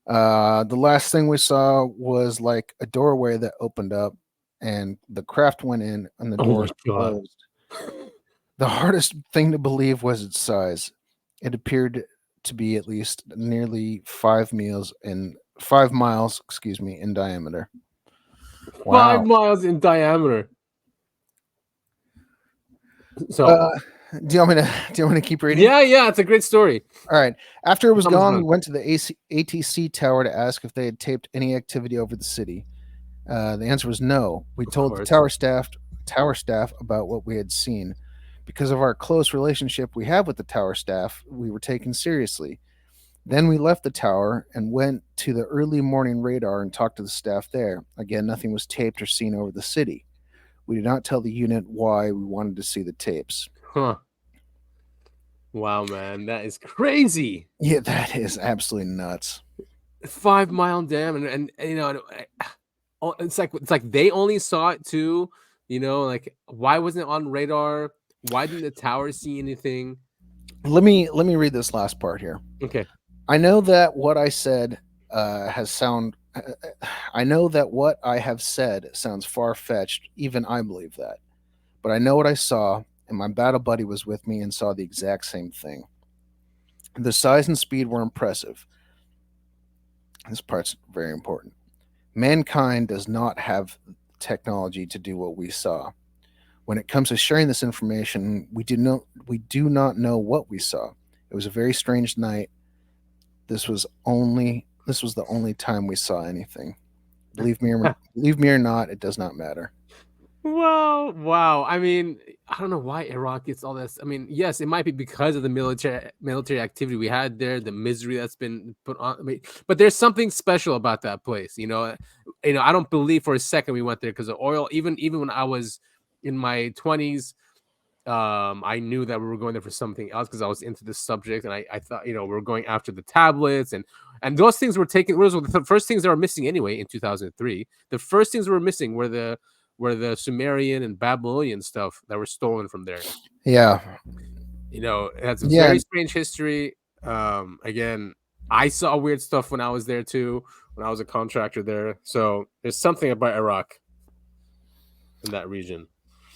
The last thing we saw was like a doorway that opened up, and the craft went in, and the door closed. The hardest thing to believe was its size. It appeared to be at least nearly 5 miles in diameter. Wow. 5 miles in diameter. So, do you want me to keep reading? Yeah, it's a great story. All right. After it was gone, we went to the ATC tower to ask if they had taped any activity over the city. The answer was no. We told the tower staff about what we had seen. Because of our close relationship we have with the tower staff, we were taken seriously. Then we left the tower and went to the early morning radar and talked to the staff there. Again, nothing was taped or seen over the city. We did not tell the unit why we wanted to see the tapes. Huh. Wow, man, that is crazy. Yeah, that is absolutely nuts. 5 mile dam, and you know, it's like they only saw it too. You know, like why wasn't it on radar? Why didn't the tower see anything? let me read this last part here. Okay. I know that what I said I know that what I have said sounds far-fetched. Even I believe that. But I know what I saw, and my battle buddy was with me and saw the exact same thing. The size and speed were impressive. This part's very important. Mankind does not have technology to do what we saw. When it comes to sharing this information, we do not know what we saw. It was a very strange night. This was the only time we saw anything. Believe me or not, it does not matter. Wow. I mean, I don't know why Iraq gets all this. I mean, yes, it might be because of the military activity we had there, the misery that's been put on. I mean, but there's something special about that place. I don't believe for a second we went there because of oil. Even when I was in my 20s, I knew that we were going there for something else because I was into this subject, and I thought, we were going after the tablets, and those things were taken. Those were the first things that were missing anyway in 2003. The first things were missing were the Sumerian and Babylonian stuff that were stolen from there. Yeah. It has a very strange history. Again, I saw weird stuff when I was there too, when I was a contractor there. So there's something about Iraq in that region.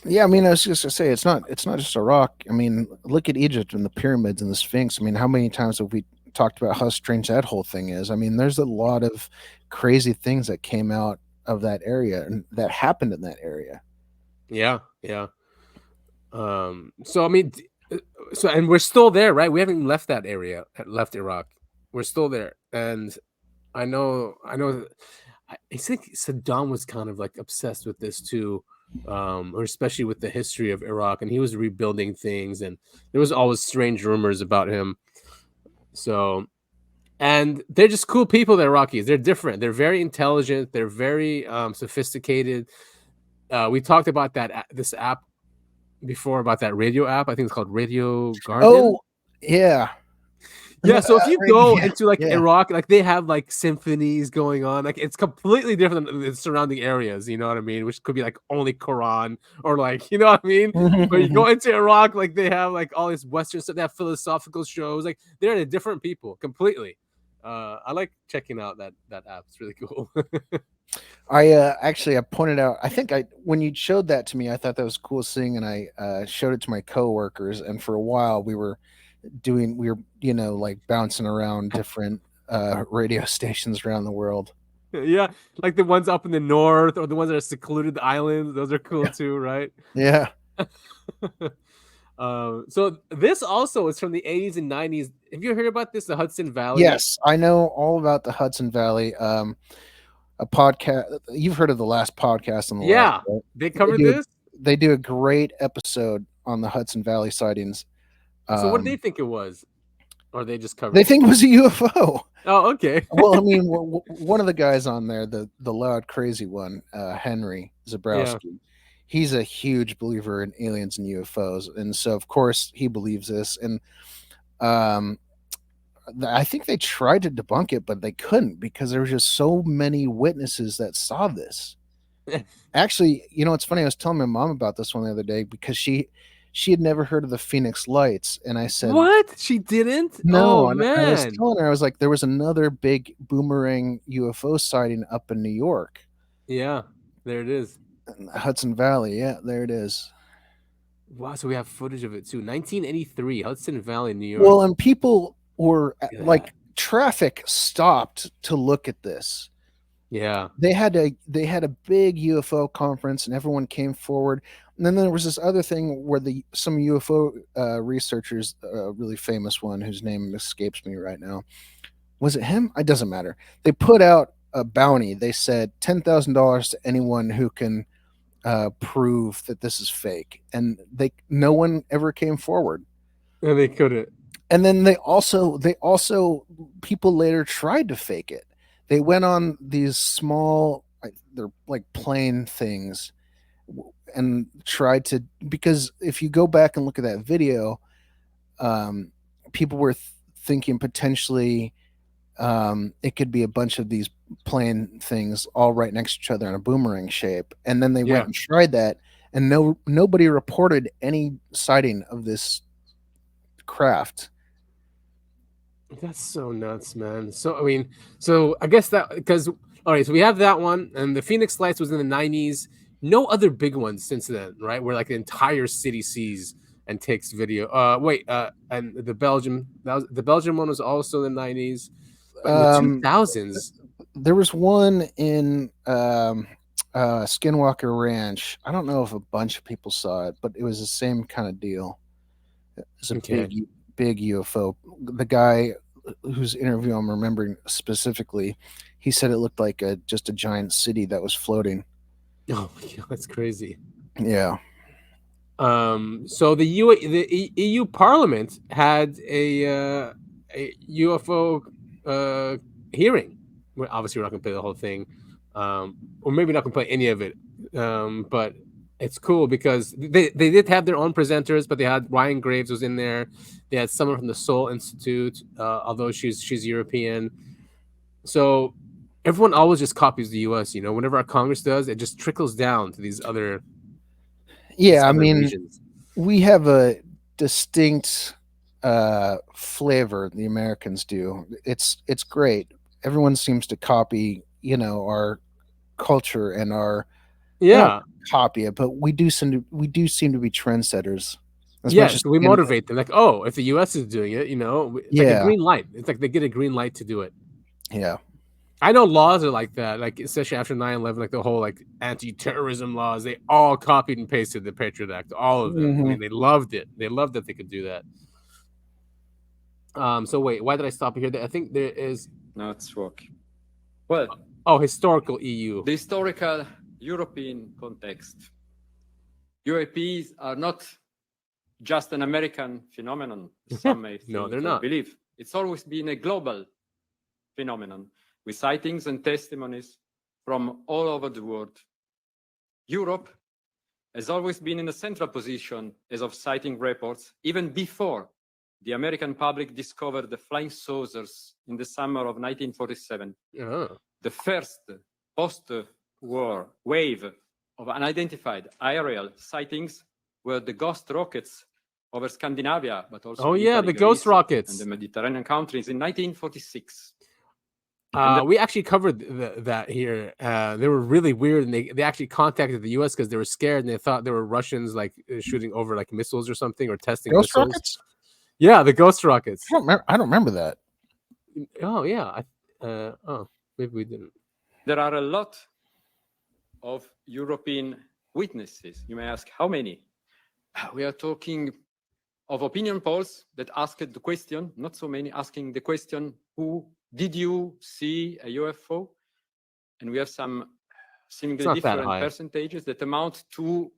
Yeah, I mean, I was just gonna say it's not just Iraq. I mean, look at Egypt and the pyramids and the Sphinx. I mean, how many times have we talked about how strange that whole thing is? I mean, there's a lot of crazy things that came out of that area and that happened in that area. Yeah. So I mean, and we're still there, right? We haven't left that area, left Iraq. We're still there, and I know. I think Saddam was kind of like obsessed with this too. Or especially with the history of Iraq, and he was rebuilding things, and there was always strange rumors about him. So, and they're just cool people, the Iraqis. They're different. They're very intelligent. They're very sophisticated. We talked about this app before, about that radio app. I think it's called Radio Garden. Oh, yeah. Yeah, so if you go into Iraq, like they have like symphonies going on, like it's completely different than the surrounding areas, you know what I mean? Which could be like only Quran or like, you know what I mean? But you go into Iraq, like they have like all this Western stuff, they have philosophical shows, like they're a different people completely. I like checking out that app. It's really cool. I pointed out, when you showed that to me, I thought that was the coolest thing, and I showed it to my coworkers, and for a while we were like bouncing around different radio stations around the world. Yeah, like the ones up in the north or the ones that are secluded islands, those are cool too, right? Yeah. So this also is from the 80s and 90s. Have you heard about this, the Hudson Valley? Yes, I know all about the Hudson Valley. A podcast, you've heard of the last podcast on the left, right? They covered this. They do a great episode on the Hudson Valley sightings. So what do they think it was? Or they just covered They think it was a UFO. Oh, okay. Well, I mean, one of the guys on there, the loud, crazy one, Henry Zabrowski, he's a huge believer in aliens and UFOs. And so, of course, he believes this. And I think they tried to debunk it, but they couldn't because there were just so many witnesses that saw this. Actually, it's funny. I was telling my mom about this one the other day because she had never heard of the Phoenix Lights, and I said, "What? She didn't?" No, oh, man. I was telling her, I was like, there was another big boomerang UFO sighting up in New York. Yeah, there it is. Hudson Valley. Yeah, there it is. Wow, so we have footage of it too. 1983, Hudson Valley, New York. Well, and people were like, traffic stopped to look at this. Yeah, they had a big UFO conference, and everyone came forward. And then there was this other thing where some UFO researchers, a really famous one whose name escapes me right now, was it him? It doesn't matter. They put out a bounty. They said $10,000 to anyone who can prove that this is fake, and no one ever came forward. And they couldn't. And then they also people later tried to fake it. They went on these small, they're like plane things, and tried to, because if you go back and look at that video, people were thinking potentially it could be a bunch of these plane things all right next to each other in a boomerang shape. And then they went and tried that, and nobody reported any sighting of this craft. That's so nuts, man. So I mean, so I guess that because all right, so we have that one, and the Phoenix Lights was in the 90s. No other big ones since then, right? Where like the entire city sees and takes video. And the Belgium one was also in the 90s. But in the 2000s, there was one in Skinwalker Ranch. I don't know if a bunch of people saw it, but it was the same kind of deal. It's a big UFO. The guy whose interview I'm remembering specifically, he said it looked like just a giant city that was floating. Oh my God, that's crazy. Yeah. So the EU Parliament had a UFO hearing. Well, obviously, we're not going to play the whole thing, or maybe not going to play any of it. But it's cool because they did have their own presenters, but they had Ryan Graves was in there. They had someone from the Seoul Institute, although she's European. So everyone always just copies the U.S. You know, whenever our Congress does, it just trickles down to these other. Yeah, I mean, regions. We have a distinct flavor. The Americans do. It's great. Everyone seems to copy, our culture and our copy it, but we do seem to be trendsetters. Yes, we motivate them. Like, oh, if the U.S. is doing it, it's like a green light. It's like they get a green light to do it. Yeah. I know laws are like that, like especially after 9/11, like the whole like anti-terrorism laws, they all copied and pasted the Patriot Act, all of them. Mm-hmm. I mean, they loved it. They loved that they could do that. So wait, why did I stop here? I think there is no, it's working. Well, historical EU. The historical European context. UAPs are not just an American phenomenon. Some may no, they're not. Believe it's always been a global phenomenon, with sightings and testimonies from all over the world. Europe has always been in a central position as of sighting reports, even before the American public discovered the flying saucers in the summer of 1947. The first post-war wave of unidentified aerial sightings were the ghost rockets over Scandinavia, but also Italy, the ghost rockets and the Mediterranean countries in 1946. We actually covered that here. They were really weird, and they actually contacted the U.S. because they were scared and they thought they were Russians, like shooting over like missiles or something, or testing ghost missiles. Rockets? Yeah, the ghost rockets. I don't remember that. Oh yeah. Maybe we didn't. There are a lot of European witnesses. You may ask, how many? We are talking of opinion polls that asked the question, not so many, asking the question, did you see a UFO? And we have some seemingly different percentages that amount to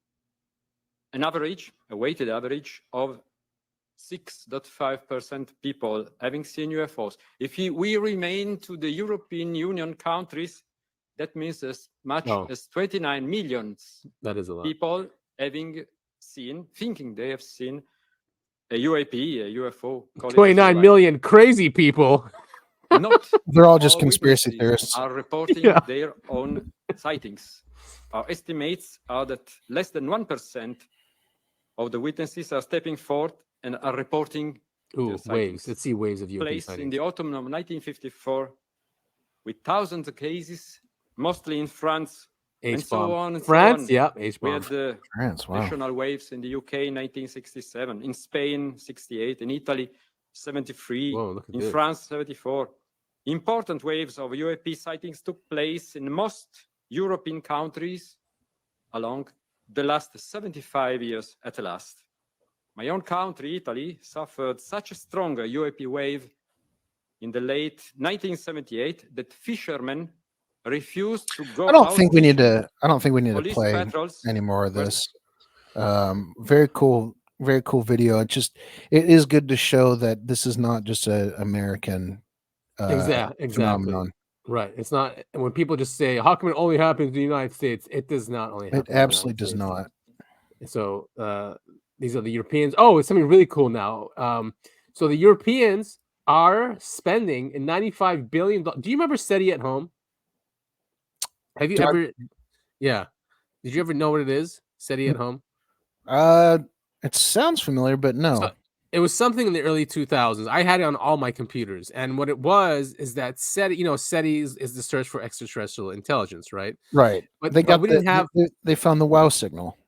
an average, a weighted average of 6.5% people having seen UFOs. If we remain to the European Union countries, that means as much as 29 million that is a lot. People having seen, thinking they have seen a UAP, a UFO. 29 million crazy people. They're all just conspiracy theorists. Are reporting their own sightings. Our estimates are that less than 1% of the witnesses are stepping forth and are reporting waves. Let's see waves of UFO placed sightings. In the autumn of 1954, with thousands of cases, mostly in France, and so on. And France, so on. H-bomb. We had the national waves in the UK in 1967, in Spain 68, in Italy 73, in France 74. Important waves of UAP sightings took place in most European countries along the last 75 years at last. My own country, Italy, suffered such a strong UAP wave in the late 1978 that fishermen refused to go. I don't think we need to play any more of this. Very cool video. It is good to show that this is not just an American exactly phenomenon. Right. It's not. When people just say, "How come it only happens in the United States?" It does not only happen. It absolutely does not. So these are the Europeans. Oh, it's something really cool now. So the Europeans are spending $95 billion. Do you remember SETI at home? Have you ever? Yeah. Did you ever know what it is? SETI at home? It sounds familiar, but no. It was something in the early 2000s. I had it on all my computers, and what it was is that SETI, SETI is the search for extraterrestrial intelligence, right? Right. But They got we didn't have they found the WOW signal.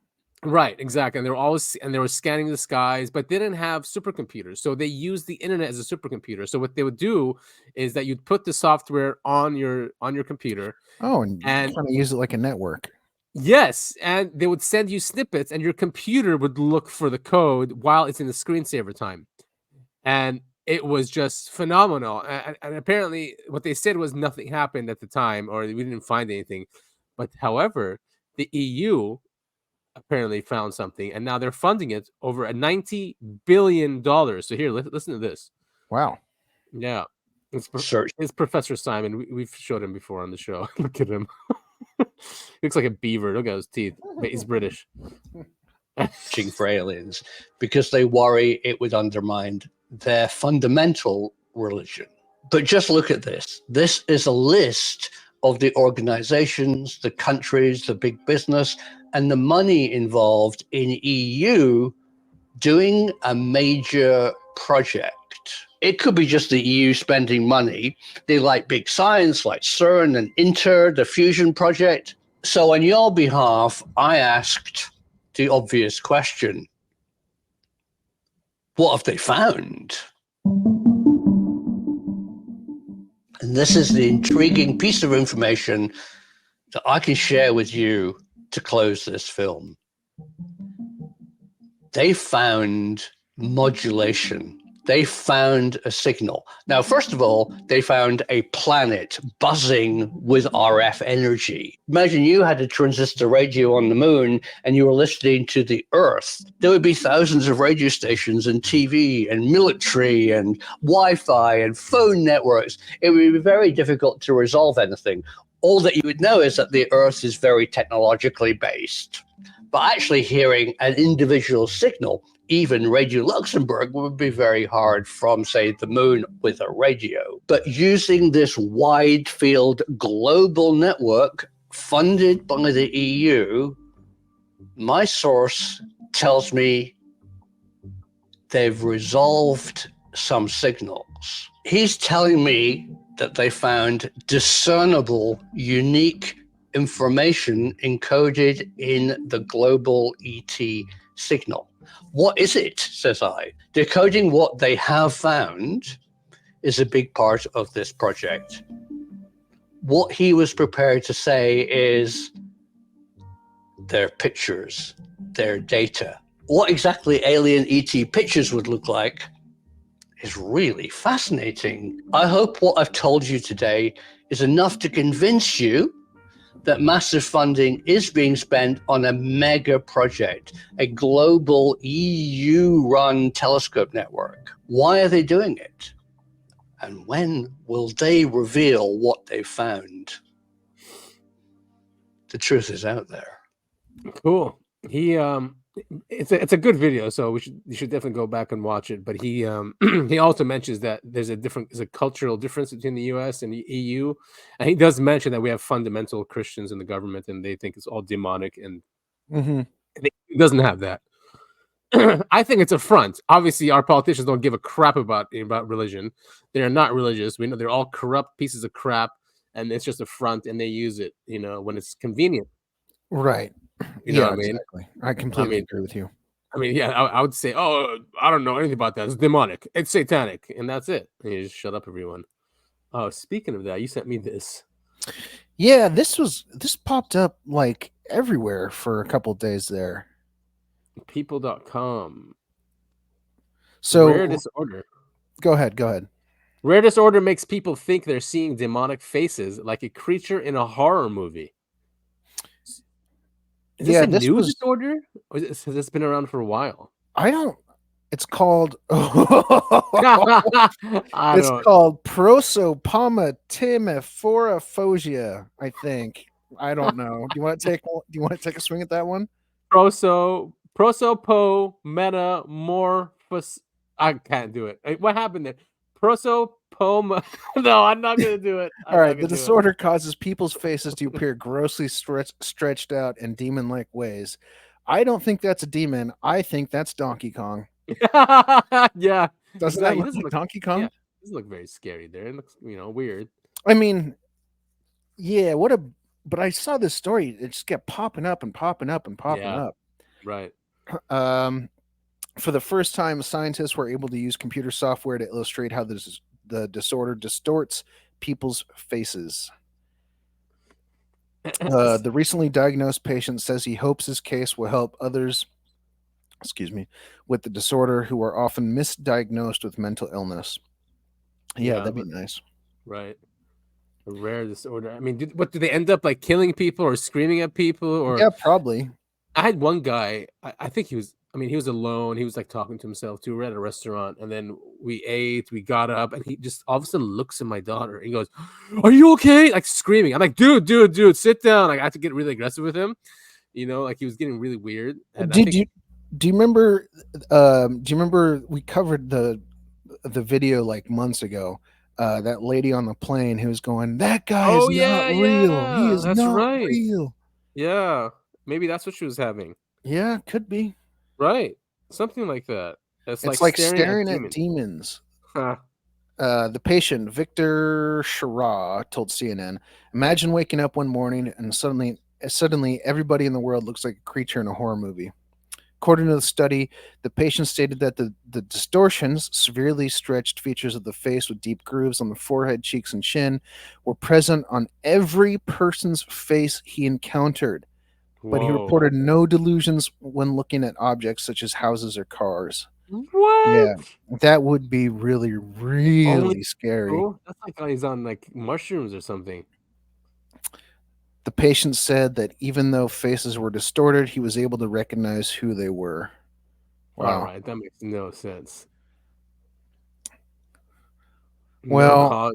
right, exactly, and they were scanning the skies, but they didn't have supercomputers, so they used the internet as a supercomputer. So what they would do is that you'd put the software on your computer. Oh, and And kind of use it like a network. yes, and they would send you snippets, and your computer would look for the code while it's in the screensaver time. And it was just phenomenal. And apparently, what they said was nothing happened at the time, or we didn't find anything. But however, the EU apparently found something, and now they're funding it over $90 billion. So here, listen to this. Wow. Yeah, Search. It's Professor Simon. We've showed him before on the show. Look at him. Looks like a beaver. Look at his teeth. But he's British. Searching for aliens because they worry it would undermine their fundamental religion. But just look at this. This is a list of the organizations, the countries, the big business, and the money involved in EU doing a major project. It could be just the EU spending money. They like big science like CERN and ITER, the fusion project. So on your behalf, I asked the obvious question: what have they found? And this is the intriguing piece of information that I can share with you to close this film. They found modulation. They found a signal. Now, first of all, they found a planet buzzing with RF energy. Imagine you had a transistor radio on the moon and you were listening to the Earth. There would be thousands of radio stations and TV and military and Wi-Fi and phone networks. It would be very difficult to resolve anything. All that you would know is that the Earth is very technologically based. But actually hearing an individual signal, even Radio Luxembourg, would be very hard from, say, the moon with a radio. But using this wide field global network funded by the EU, my source tells me they've resolved some signals. He's telling me that they found discernible, unique information encoded in the global ET signal. What is it, says I? Decoding what they have found is a big part of this project. What he was prepared to say is their pictures, their data. What exactly alien ET pictures would look like is really fascinating. I hope what I've told you today is enough to convince you that massive funding is being spent on a mega project, a global EU-run telescope network. Why are they doing it? And when will they reveal what they found? The truth is out there. Cool. He it's a good video, so you should definitely go back and watch it. But he he also mentions that there's a cultural difference between the US and the EU, and he does mention that we have fundamental Christians in the government, and they think it's all demonic, and he doesn't have that. I think it's a front. Obviously, our politicians don't give a crap about religion. They are not religious. We know they're all corrupt pieces of crap, and it's just a front, and they use it, when it's convenient. Right. You know what I mean? Exactly. I completely agree with you. I mean, yeah, I would say, oh, I don't know anything about that. It's demonic. It's satanic. And that's it. And you just shut up, everyone. Oh, speaking of that, you sent me this. Yeah, this popped up like everywhere for a couple days there. People.com. So Rare disorder. Go ahead. Rare disorder makes people think they're seeing demonic faces like a creature in a horror movie. Is this a new disorder? Or has this been around for a while? It's called it's called prosopagmatimorphosia, I think. I don't know. Do you want to take a swing at that one? Prosopometamorphos. I can't do it. What happened there? No, I'm not gonna do it. All right, the disorder causes people's faces to appear grossly stretched out in demon-like ways. I don't think that's a demon. I think that's Donkey Kong. Yeah. Doesn't Exactly. that He look doesn't like look Donkey Kong? yeah, he doesn't look very scary there. It looks, weird. I mean, yeah, but I saw this story. It just kept popping up and popping up and popping Yeah. up. Right. For the first time, scientists were able to use computer software to illustrate how the disorder distorts people's faces. The recently diagnosed patient says he hopes his case will help others, with the disorder who are often misdiagnosed with mental illness. Yeah, that'd be nice. Right. A rare disorder. I mean, do they end up like killing people or screaming at people? Or Yeah, probably. I had one guy, I think he was alone. He was like talking to himself too. We're at a restaurant and then we ate, we got up, and he just all of a sudden looks at my daughter. He goes, "Are you okay?" Like screaming. I'm like, dude, sit down. Like I had to get really aggressive with him. Like he was getting really weird. And do you remember we covered the video like months ago? That lady on the plane who was going, "That guy is not real. He is that's not right. real." Yeah. Maybe that's what she was having. Yeah, could be. Right. Something like that. It's like staring at demons. Huh. The patient, Victor Shara, told CNN, "Imagine waking up one morning and suddenly everybody in the world looks like a creature in a horror movie." According to the study, the patient stated that the distortions, severely stretched features of the face with deep grooves on the forehead, cheeks, and chin, were present on every person's face he encountered. But he reported no delusions when looking at objects such as houses or cars. What? Yeah, that would be really, really scary. Cool. That's like he's on like mushrooms or something. The patient said that even though faces were distorted, he was able to recognize who they were. Wow. All right, that makes no sense. Well,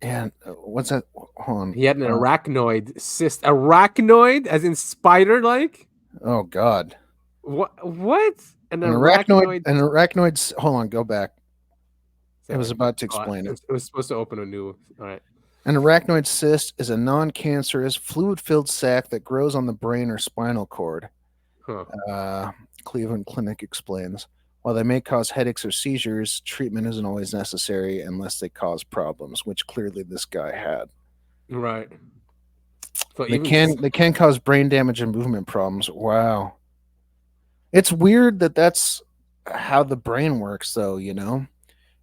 and what's that? Hold on. He had an arachnoid cyst. Arachnoid, as in spider-like? Oh God. What? An arachnoid. Hold on, go back. Sorry. I was about to explain it. It was supposed to open a new. All right. An arachnoid cyst is a non-cancerous, fluid-filled sac that grows on the brain or spinal cord. Cleveland Clinic explains. While they may cause headaches or seizures, treatment isn't always necessary unless they cause problems, which clearly this guy had. Right. So they can cause brain damage and movement problems. Wow. It's weird that that's how the brain works, though.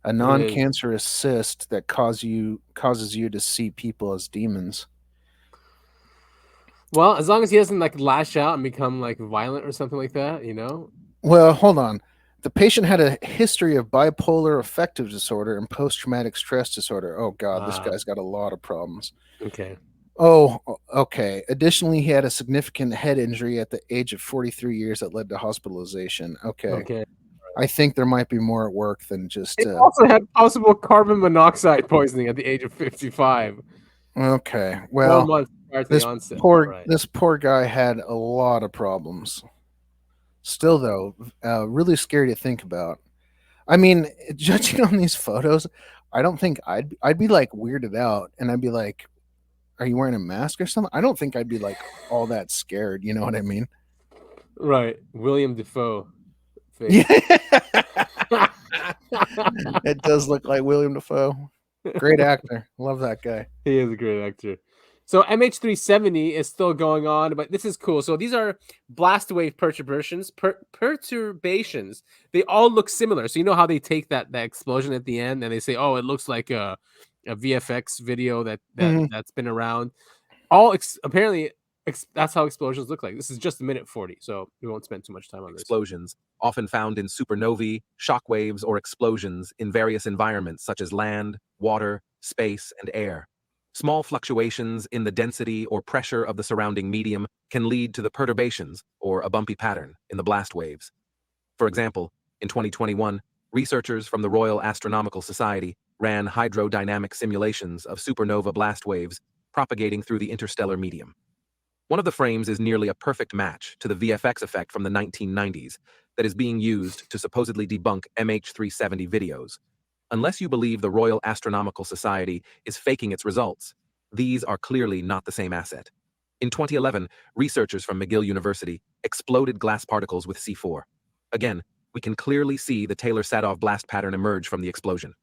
A non-cancerous cyst that causes you to see people as demons. Well, as long as he doesn't like lash out and become like violent or something like that, Well, hold on. The patient had a history of bipolar affective disorder and post-traumatic stress disorder. Oh God, this guy's got a lot of problems. Okay. Oh, okay. Additionally, he had a significant head injury at the age of 43 years that led to hospitalization. Okay. I think there might be more at work than just. He also had possible carbon monoxide poisoning at the age of 55. Okay, well, 4 months prior to the onset. This poor guy had a lot of problems. Still, though, really scary to think about. I mean, judging on these photos, I don't think I'd be like weirded out, and I'd be like, "Are you wearing a mask or something?" I don't think I'd be like all that scared. You know what I mean? Right, William Dafoe. Yeah. It does look like William Dafoe. Great actor. Love that guy. He is a great actor. So MH370 is still going on, but this is cool. So these are blast wave perturbations. Perturbations. They all look similar. So you know how they take that explosion at the end and they say, "Oh, it looks like a VFX video that's been around." Apparently that's how explosions look like. This is just a minute 40, so we won't spend too much time on this. Explosions, often found in supernovae, shockwaves, or explosions in various environments such as land, water, space, and air. Small fluctuations in the density or pressure of the surrounding medium can lead to the perturbations, or a bumpy pattern, in the blast waves. For example, in 2021, researchers from the Royal Astronomical Society ran hydrodynamic simulations of supernova blast waves propagating through the interstellar medium. One of the frames is nearly a perfect match to the VFX effect from the 1990s that is being used to supposedly debunk MH370 videos. Unless you believe the Royal Astronomical Society is faking its results, these are clearly not the same asset. In 2011, researchers from McGill University exploded glass particles with C4. Again, we can clearly see the Taylor-Sadov blast pattern emerge from the explosion.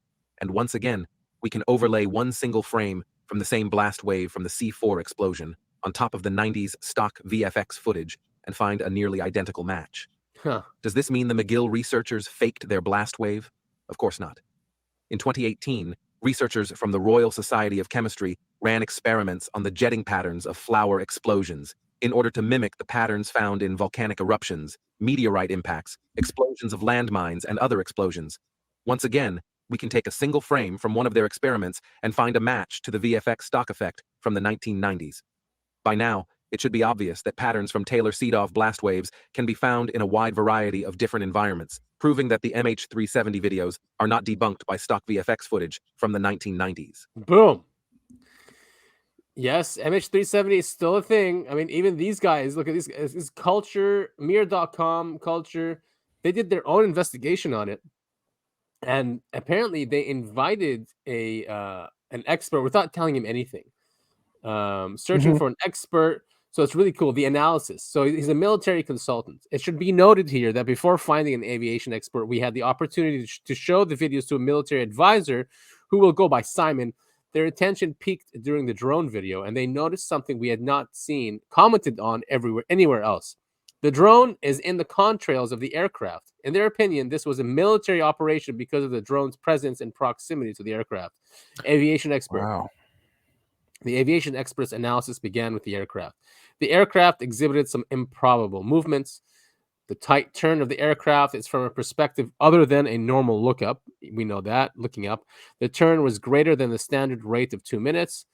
And once again, we can overlay one single frame from the same blast wave from the C4 explosion on top of the 90s stock VFX footage and find a nearly identical match. Huh. Does this mean the McGill researchers faked their blast wave? Of course not. In 2018, researchers from the Royal Society of Chemistry ran experiments on the jetting patterns of flower explosions in order to mimic the patterns found in volcanic eruptions, meteorite impacts, explosions of landmines, and other explosions. Once again, we can take a single frame from one of their experiments and find a match to the VFX stock effect from the 1990s. By now, it should be obvious that patterns from Taylor-Sadov blast waves can be found in a wide variety of different environments, proving that the MH370 videos are not debunked by stock VFX footage from the 1990s. Boom. Yes, MH370 is still a thing. I mean, even these guys, look at these guys. This Culture, Mir.com, Culture, they did their own investigation on it. And apparently they invited an expert without telling him anything. Searching for an expert. So it's really cool. The analysis. So he's a military consultant. It should be noted here that before finding an aviation expert, we had the opportunity to show the videos to a military advisor who will go by Simon. Their attention peaked during the drone video, and they noticed something we had not seen commented on anywhere else. The drone is in the contrails of the aircraft. In their opinion, this was a military operation because of the drone's presence and proximity to the aircraft. Aviation expert. Wow. The aviation expert's analysis began with the aircraft. The aircraft exhibited some improbable movements. The tight turn of the aircraft is from a perspective other than a normal lookup. We know that, looking up. The turn was greater than the standard rate of 2 minutes.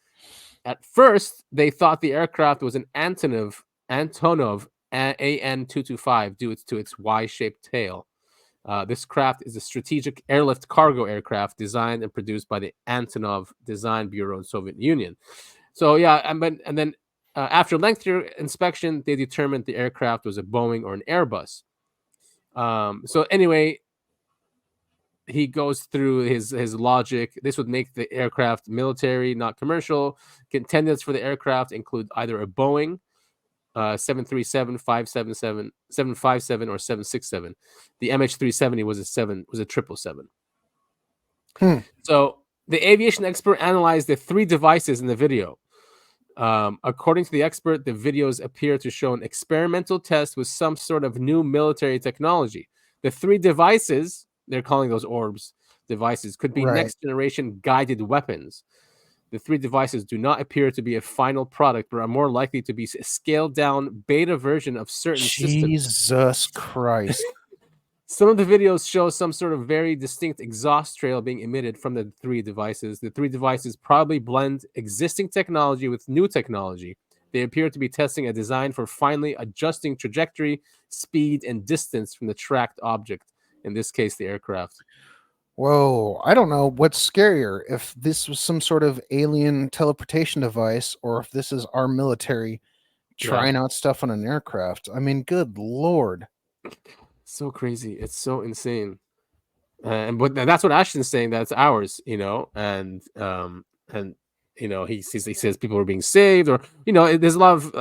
At first, they thought the aircraft was an Antonov AN-225 due to its Y-shaped tail. This craft is a strategic airlift cargo aircraft designed and produced by the Antonov Design Bureau in Soviet Union. So yeah, and then after lengthy inspection, they determined the aircraft was a Boeing or an Airbus. So anyway, he goes through his logic. This would make the aircraft military, not commercial. Contenders for the aircraft include either a Boeing 737, 577, 757, or 767. The MH370 was a 777. So the aviation expert analyzed the 3 devices in the video. According to the expert, the videos appear to show an experimental test with some sort of new military technology. The 3 devices, they're calling those orbs devices, could be next generation guided weapons. The 3 devices do not appear to be a final product, but are more likely to be a scaled down beta version of certain systems. Jesus Christ. Some of the videos show some sort of very distinct exhaust trail being emitted from the 3 devices. The 3 devices probably blend existing technology with new technology. They appear to be testing a design for finally adjusting trajectory, speed, and distance from the tracked object, in this case, the aircraft. Whoa, I don't know what's scarier, if this was some sort of alien teleportation device or if this is our military trying out stuff on an aircraft. I mean, good Lord. So crazy. It's so insane. But that's what Ashton's saying. That's ours, and he says people are being saved, or there's a lot of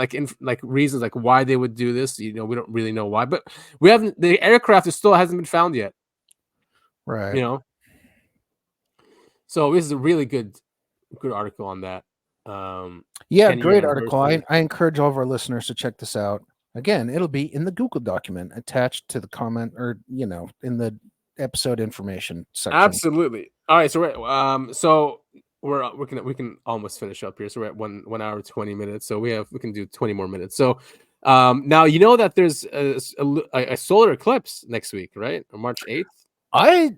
reasons like why they would do this. We don't really know why, but the aircraft still hasn't been found yet. Right. So this is a really good article on that. Great article. I encourage all of our listeners to check this out. Again, it'll be in the Google document attached to the comment, or in the episode information section. Absolutely. All right, so we can almost finish up here. So we're at 1 hour 20 minutes. So we can do 20 more minutes. So now that there's a solar eclipse next week, right? On March 8th. I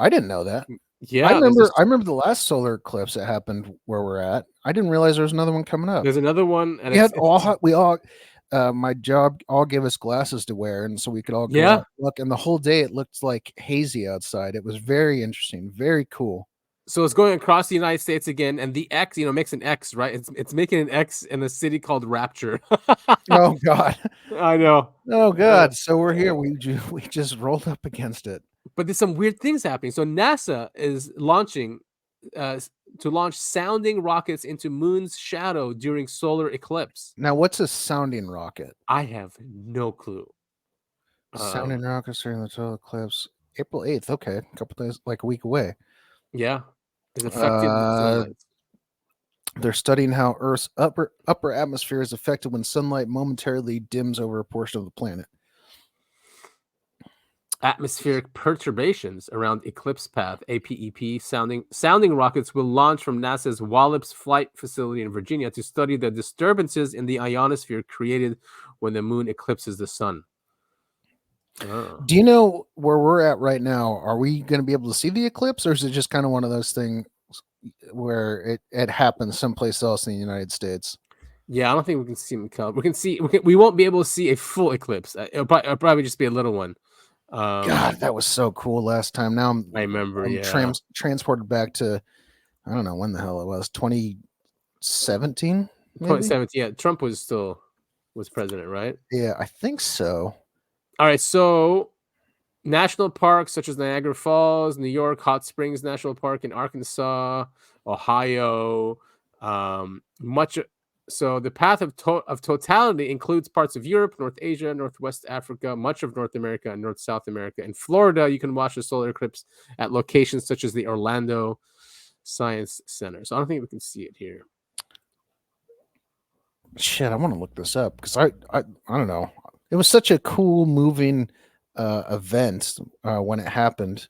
didn't know that. Yeah, I remember the last solar eclipse that happened where we're at. I didn't realize there was another one coming up. There's another one, and my job all gave us glasses to wear, and so we could all go out and look. And the whole day it looked like hazy outside. It was very interesting, very cool. So it's going across the United States again, and the X, makes an X, right? It's making an X in a city called Rapture. Oh God, I know. Oh God, so we're here. We just rolled up against it. But there's some weird things happening. So NASA is launching to launch sounding rockets into Moon's shadow during solar eclipse. Now, what's a sounding rocket? I have no clue. Sounding rockets during the total eclipse, April 8th. Okay, a couple days, like a week away. Yeah, it's affected sunlight. They're studying how Earth's upper atmosphere is affected when sunlight momentarily dims over a portion of the planet. Atmospheric perturbations around eclipse path (APEP) sounding rockets will launch from NASA's Wallops Flight Facility in Virginia to study the disturbances in the ionosphere created when the moon eclipses the sun. Oh. Do you know where we're at right now? Are we going to be able to see the eclipse, or is it just kind of one of those things where it happens someplace else in the United States? Yeah, I don't think we can see them. We won't be able to see a full eclipse. It'll probably just be a little one. God, that was so cool last time. Now I remember. I'm transported back to, I don't know when the hell it was, 2017. 2017. Yeah, Trump was president, right? Yeah, I think so. All right, so national parks such as Niagara Falls, New York, Hot Springs National Park in Arkansas, Ohio, so the path of totality includes parts of Europe, North Asia, Northwest Africa, much of North America, and North South America. In Florida, you can watch the solar eclipse at locations such as the Orlando Science Center. So I don't think we can see it here. Shit, I want to look this up because I don't know. It was such a cool, moving event when it happened.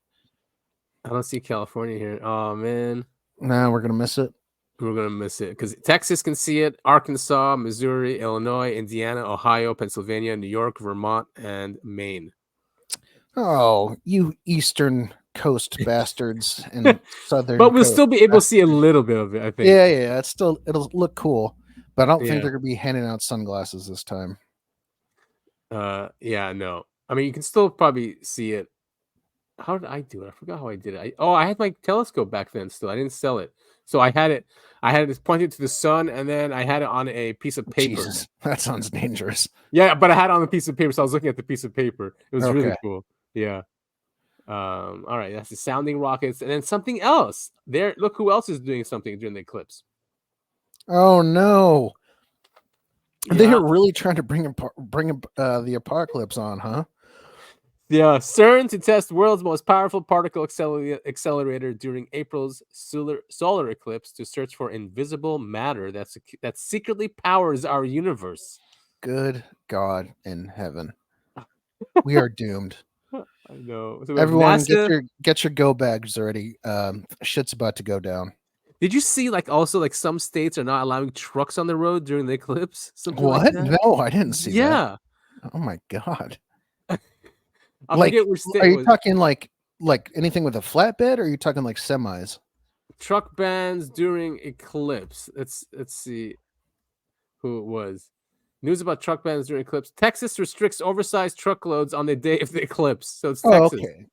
I don't see California here. Oh man, nah, we're gonna miss it. We're gonna miss it because Texas can see it. Arkansas, Missouri, Illinois, Indiana, Ohio, Pennsylvania, New York, Vermont, and Maine. Oh, you Eastern Coast bastards and Southern. But we'll still be able to see a little bit of it. I think. Yeah. It'll look cool, but I don't think they're gonna be handing out sunglasses this time. Yeah, no. I mean, you can still probably see it. How did I do it? I forgot how I did it. I had my telescope back then still. I didn't sell it. So I had it pointed to the sun, and then I had it on a piece of paper. Jesus, that sounds dangerous. Yeah, but I had it on a piece of paper, so I was looking at the piece of paper. It was really cool. Yeah. All right, that's the sounding rockets, and then something else. There, look who else is doing something during the eclipse. Oh no. Yeah. They are really trying to bring the apocalypse on, huh? Yeah, CERN to test world's most powerful particle accelerator during April's solar eclipse to search for invisible matter that secretly powers our universe. Good God in heaven, we are doomed. I know. So everyone, get your go bags ready. Shit's about to go down. Did you see also some states are not allowing trucks on the road during the eclipse? What? No, I didn't see that. Yeah. Oh my God. I forget which state. Are you talking like anything with a flatbed, or are you talking like semis? Truck bans during eclipse. Let's see who it was. News about truck bans during eclipse. Texas restricts oversized truckloads on the day of the eclipse. So it's Texas. Okay.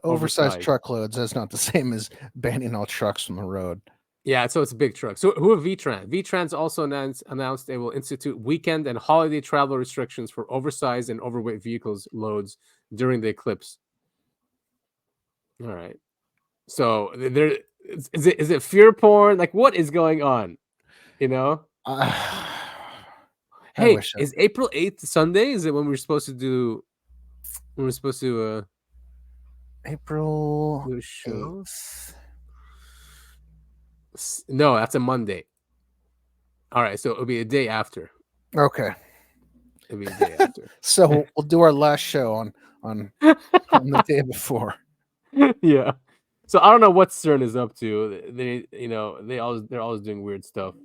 Oversized truckloads. That's not the same as banning all trucks from the road. Yeah, so it's a big truck. So who are VTrans? VTrans also announced they will institute weekend and holiday travel restrictions for oversized and overweight vehicles loads during the eclipse. All right. So is it fear porn? Like, what is going on? You know? Hey, is April 8th Sunday? Is it when we're supposed to do? When we're supposed to April do shows? No, that's a Monday. All right, so it'll be a day after. Okay. It'll be a day after. So we'll do our last show on the day before. Yeah. So I don't know what CERN is up to. They're always doing weird stuff.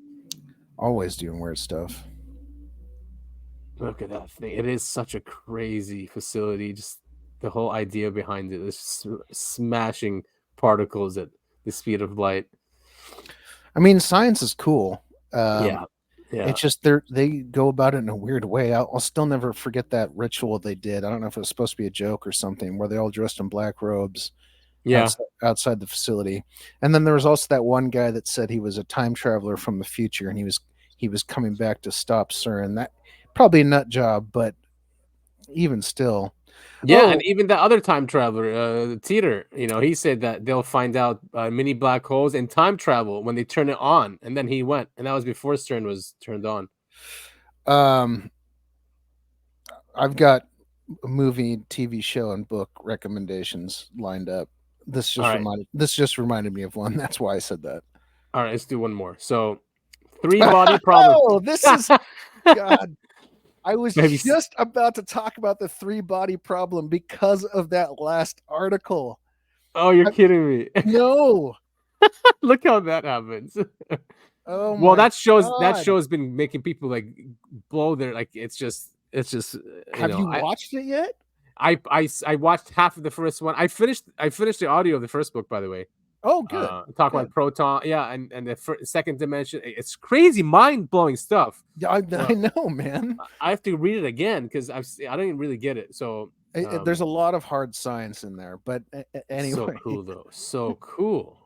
Always doing weird stuff. Look at that thing. It is such a crazy facility. Just the whole idea behind it is smashing particles at the speed of light. I mean, science is cool. Yeah. It's just they go about it in a weird way. I'll still never forget that ritual they did. I don't know if it was supposed to be a joke or something, where they all dressed in black robes. Yeah. Outside the facility. And then there was also that one guy that said he was a time traveler from the future, and he was coming back to stop CERN. That probably a nut job, but even still. Yeah, and even the other time traveler, Teeter, he said that they'll find out mini black holes and time travel when they turn it on, and then he went, and that was before CERN was turned on. I've got movie, TV show, and book recommendations lined up. This All right. just reminded me of one. That's why I said that. All right, let's do one more. So, 3 body problem. Oh, this is God. I was Have you just about to talk about the 3 body problem because of that last article. Oh, you're kidding me. No. Look how that happens. Oh well, my that God. show's been making people like blow their like it's just Have you watched it yet? I watched half of the first one. I finished the audio of the first book, by the way. Oh, good. Talk about proton, and the second dimension. It's crazy, mind blowing stuff. Yeah, I know, man. I have to read it again because I don't even really get it. So there's a lot of hard science in there, but anyway. So cool though, so cool.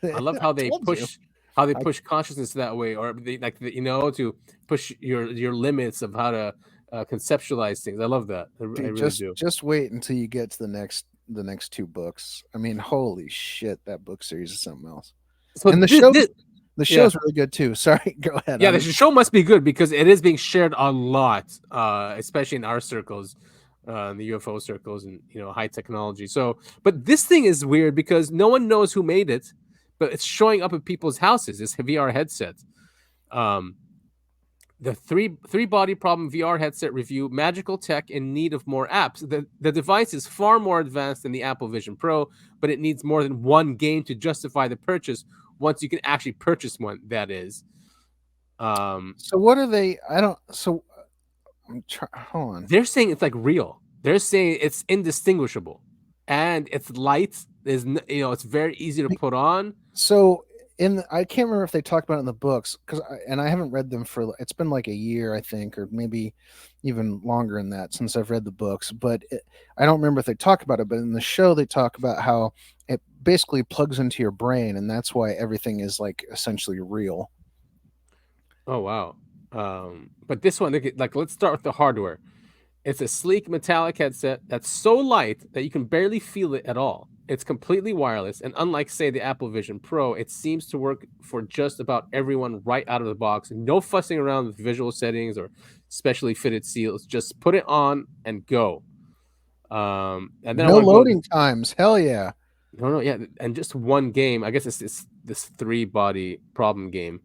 I love how they push consciousness that way, or they to push your limits of how to conceptualize things. I love that. I really do. Just wait until you get to the next 2 books. I mean, holy shit, that book series is something else. So and the show's really good too. Sorry, go ahead. Yeah, the show must be good because it is being shared a lot, especially in our circles, the UFO circles, and high technology. So, but this thing is weird because no one knows who made it, but it's showing up at people's houses. This VR headset. The three body problem VR headset review: magical tech in need of more apps. The device is far more advanced than the Apple Vision Pro, but it needs more than one game to justify the purchase. Once you can actually purchase one, that is. So what are they? So hold on. They're saying it's like real. They're saying it's indistinguishable, and it's light. It's very easy to put on. So I can't remember if they talked about it in the books I haven't read them it's been like a year, I think, or maybe even longer than that since I've read the books. But I don't remember if they talk about it. But in the show, they talk about how it basically plugs into your brain, and that's why everything is like essentially real. Oh wow! But this one, let's start with the hardware. It's a sleek metallic headset that's so light that you can barely feel it at all. It's completely wireless, and unlike, say, the Apple Vision Pro, it seems to work for just about everyone right out of the box. No fussing around with visual settings or specially fitted seals. Just put it on and go. And then no loading times. Hell yeah. No, yeah, and just one game. I guess it's this 3-body problem game.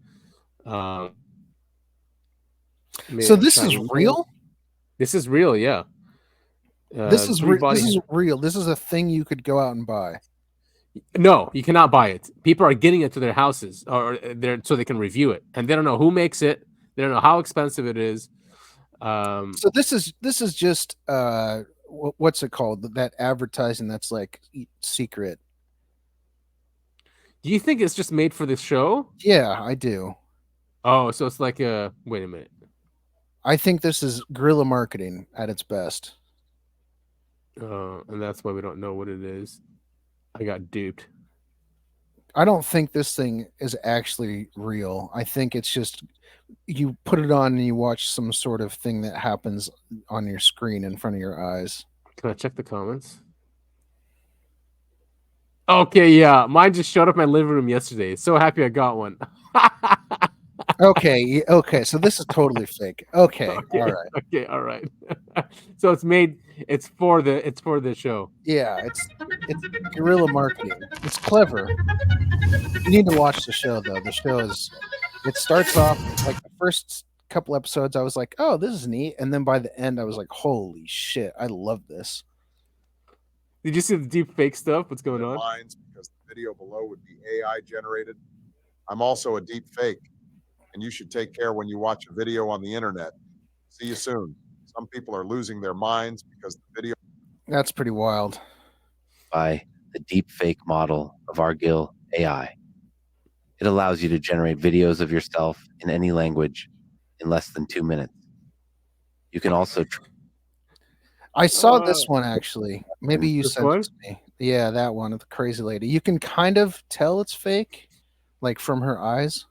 So this is real? This is real, yeah. This is real. This is a thing you could go out and buy. No, you cannot buy it. People are getting it to their houses so they can review it, and they don't know who makes it. They don't know how expensive it is. So this is just what's it called? That advertising that's like secret. Do you think it's just made for this show? Yeah, I do. Oh, so it's like wait a minute. I think this is guerrilla marketing at its best. And that's why we don't know what it is. I got duped. I don't think this thing is actually real. I think it's just you put it on and you watch some sort of thing that happens on your screen in front of your eyes. Can I check the comments? Okay, yeah. Mine just showed up in my living room yesterday. So happy I got one. Okay, so this is totally fake. Okay, all right. So it's for the show. Yeah, it's guerrilla marketing. It's clever. You need to watch the show though. The show it starts off like the first couple episodes I was like, "Oh, this is neat." And then by the end I was like, "Holy shit, I love this." Did you see the deep fake stuff? What's going on? Because the video below would be AI generated. I'm also a deep fake. And you should take care when you watch a video on the internet. See you soon. Some people are losing their minds because the video. That's pretty wild. By the deep fake model of Argil AI. It allows you to generate videos of yourself in any language in less than 2 minutes. You can also. I saw this one actually. Maybe you sent it to me. Yeah, that one with the crazy lady. You can kind of tell it's fake, like from her eyes.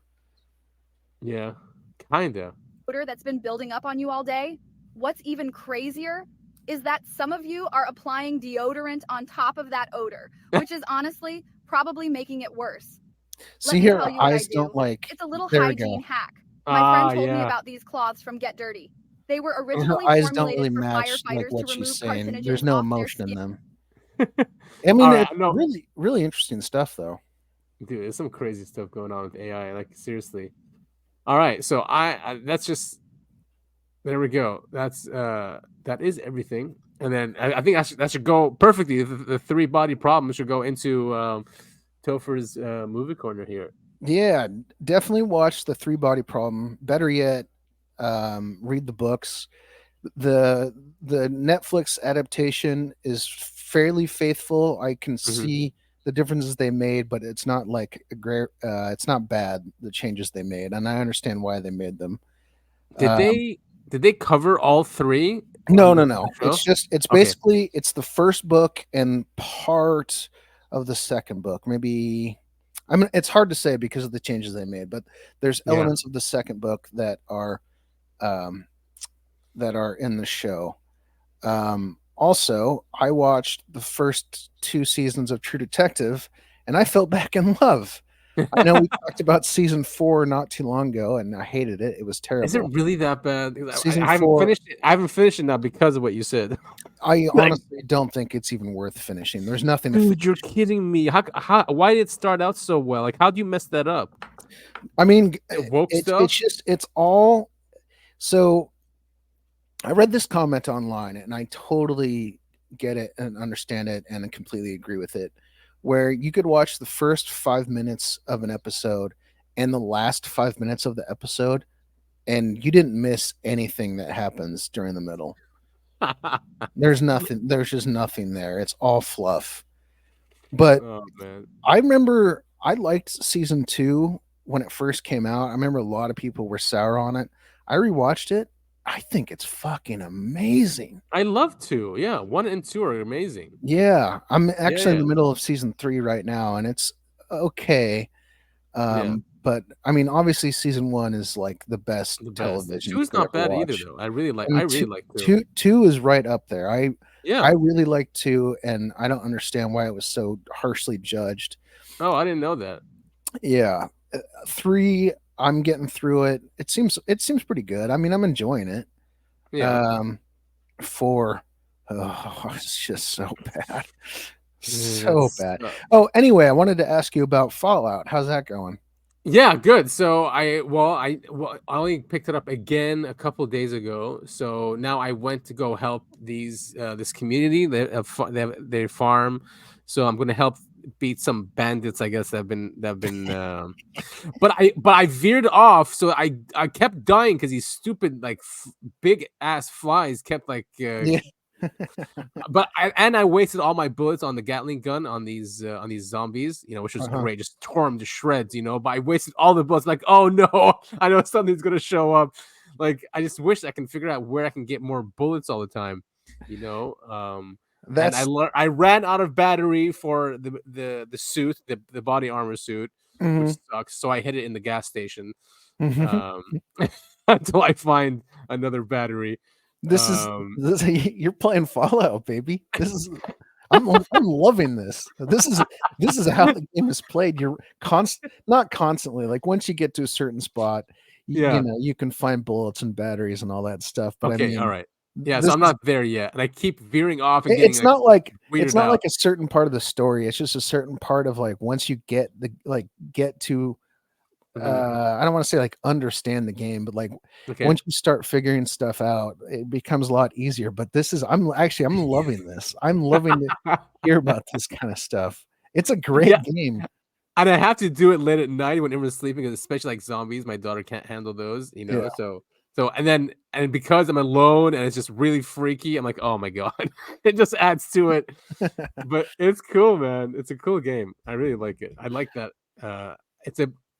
Yeah, kind of. Odor that's been building up on you all day. What's even crazier is that some of you are applying deodorant on top of that odor, which is honestly probably making it worse. See here, eyes don't like. It's a little hygiene hack. My friend told me about these cloths from Get Dirty. They were Her originally eyes don't formulated really for match like firefighters what to she's remove saying. There's carcinogens no off their emotion in skin. them. I mean, All right, it's no, really, really interesting stuff, though. dude, there's some crazy stuff going on with AI. Like seriously. All right, so I that's just there we go. That is everything. And then I think that should go perfectly. The three body problem should go into Topher's movie corner here. Yeah, definitely watch the Three Body Problem. Better yet, read the books. The Netflix adaptation is fairly faithful. I can see the differences they made, but it's not like it's not bad, the changes they made, and I understand why they made them. Did they cover all three? No. Show? It's Okay. basically it's the first book and part of the second book. Maybe I mean it's hard to say because of the changes they made, but there's Yeah. elements of the second book that are in the show. Also, I watched the first 2 seasons of True Detective, and I fell back in love. I know we talked about season 4 not too long ago, and I hated it. It was terrible. Is it really that bad? Season I haven't 4 finished it. I haven't finished it now because of what you said. I honestly don't think it's even worth finishing. There's nothing to Dude, finish. you're kidding me. Why did it start out so well? Like, how do you mess that up? I mean, woke stuff? it's all. So I read this comment online, and I totally get it and understand it and completely agree with it, where you could watch the first 5 minutes of an episode and the last 5 minutes of the episode, and you didn't miss anything that happens during the middle. There's just nothing there. It's all fluff. But Oh, man. I remember I liked season 2 when it first came out. I remember a lot of people were sour on it. I rewatched it. I think it's fucking amazing. I love 2. Yeah, 1 and 2 are amazing. Yeah, I'm actually in Yeah. the middle of season 3 right now, and it's okay. Yeah. But I mean, obviously, season 1 is like the best television. 2 is you could not ever bad either, watch. though. I really like. And I really like 2. Two is right up there. I Yeah. really like 2, and I don't understand why it was so harshly judged. Oh, I didn't know that. Yeah, 3, I'm getting through it. It seems pretty good. I mean, I'm enjoying it. Yeah. 4, oh, it's just so bad, so Yes. bad. Oh, anyway, I wanted to ask you about Fallout. How's that going? Yeah, good. So I only picked it up again a couple of days ago. So now I went to go help this community. They have their farm. So I'm going to help beat some bandits, I guess, that have been but I veered off. So I kept dying because these stupid like big ass flies kept like Yeah. But I wasted all my bullets on the Gatling gun on these zombies, which was great. Just tore them to shreds, But I wasted all the bullets. Like, oh no, I know something's gonna show up. Like, I just wish I can figure out where I can get more bullets all the time, That's and I ran out of battery for the suit, the body armor suit, which sucks. So I hid it in the gas station until I find another battery. This is you're playing Fallout, baby. This is I'm loving this. This is how the game is played. You're not constantly, like once you get to a certain spot, you can find bullets and batteries and all that stuff. But Okay, I mean, all right. Yeah, so I'm not there yet, and I keep veering off and it's not like weirded out. a certain part of the story. It's just a certain part of like once you get to I don't want to say like understand the game, but like once you start figuring stuff out, it becomes a lot easier. But I'm loving this. I'm loving to hear about this kind of stuff. It's a great game. And I have to do it late at night when everyone's sleeping, especially like zombies. My daughter can't handle those, Yeah. So and because I'm alone and it's just really freaky, I'm like, oh my god, it just adds to it. But it's cool, man. It's a cool game. I really like it. I like that.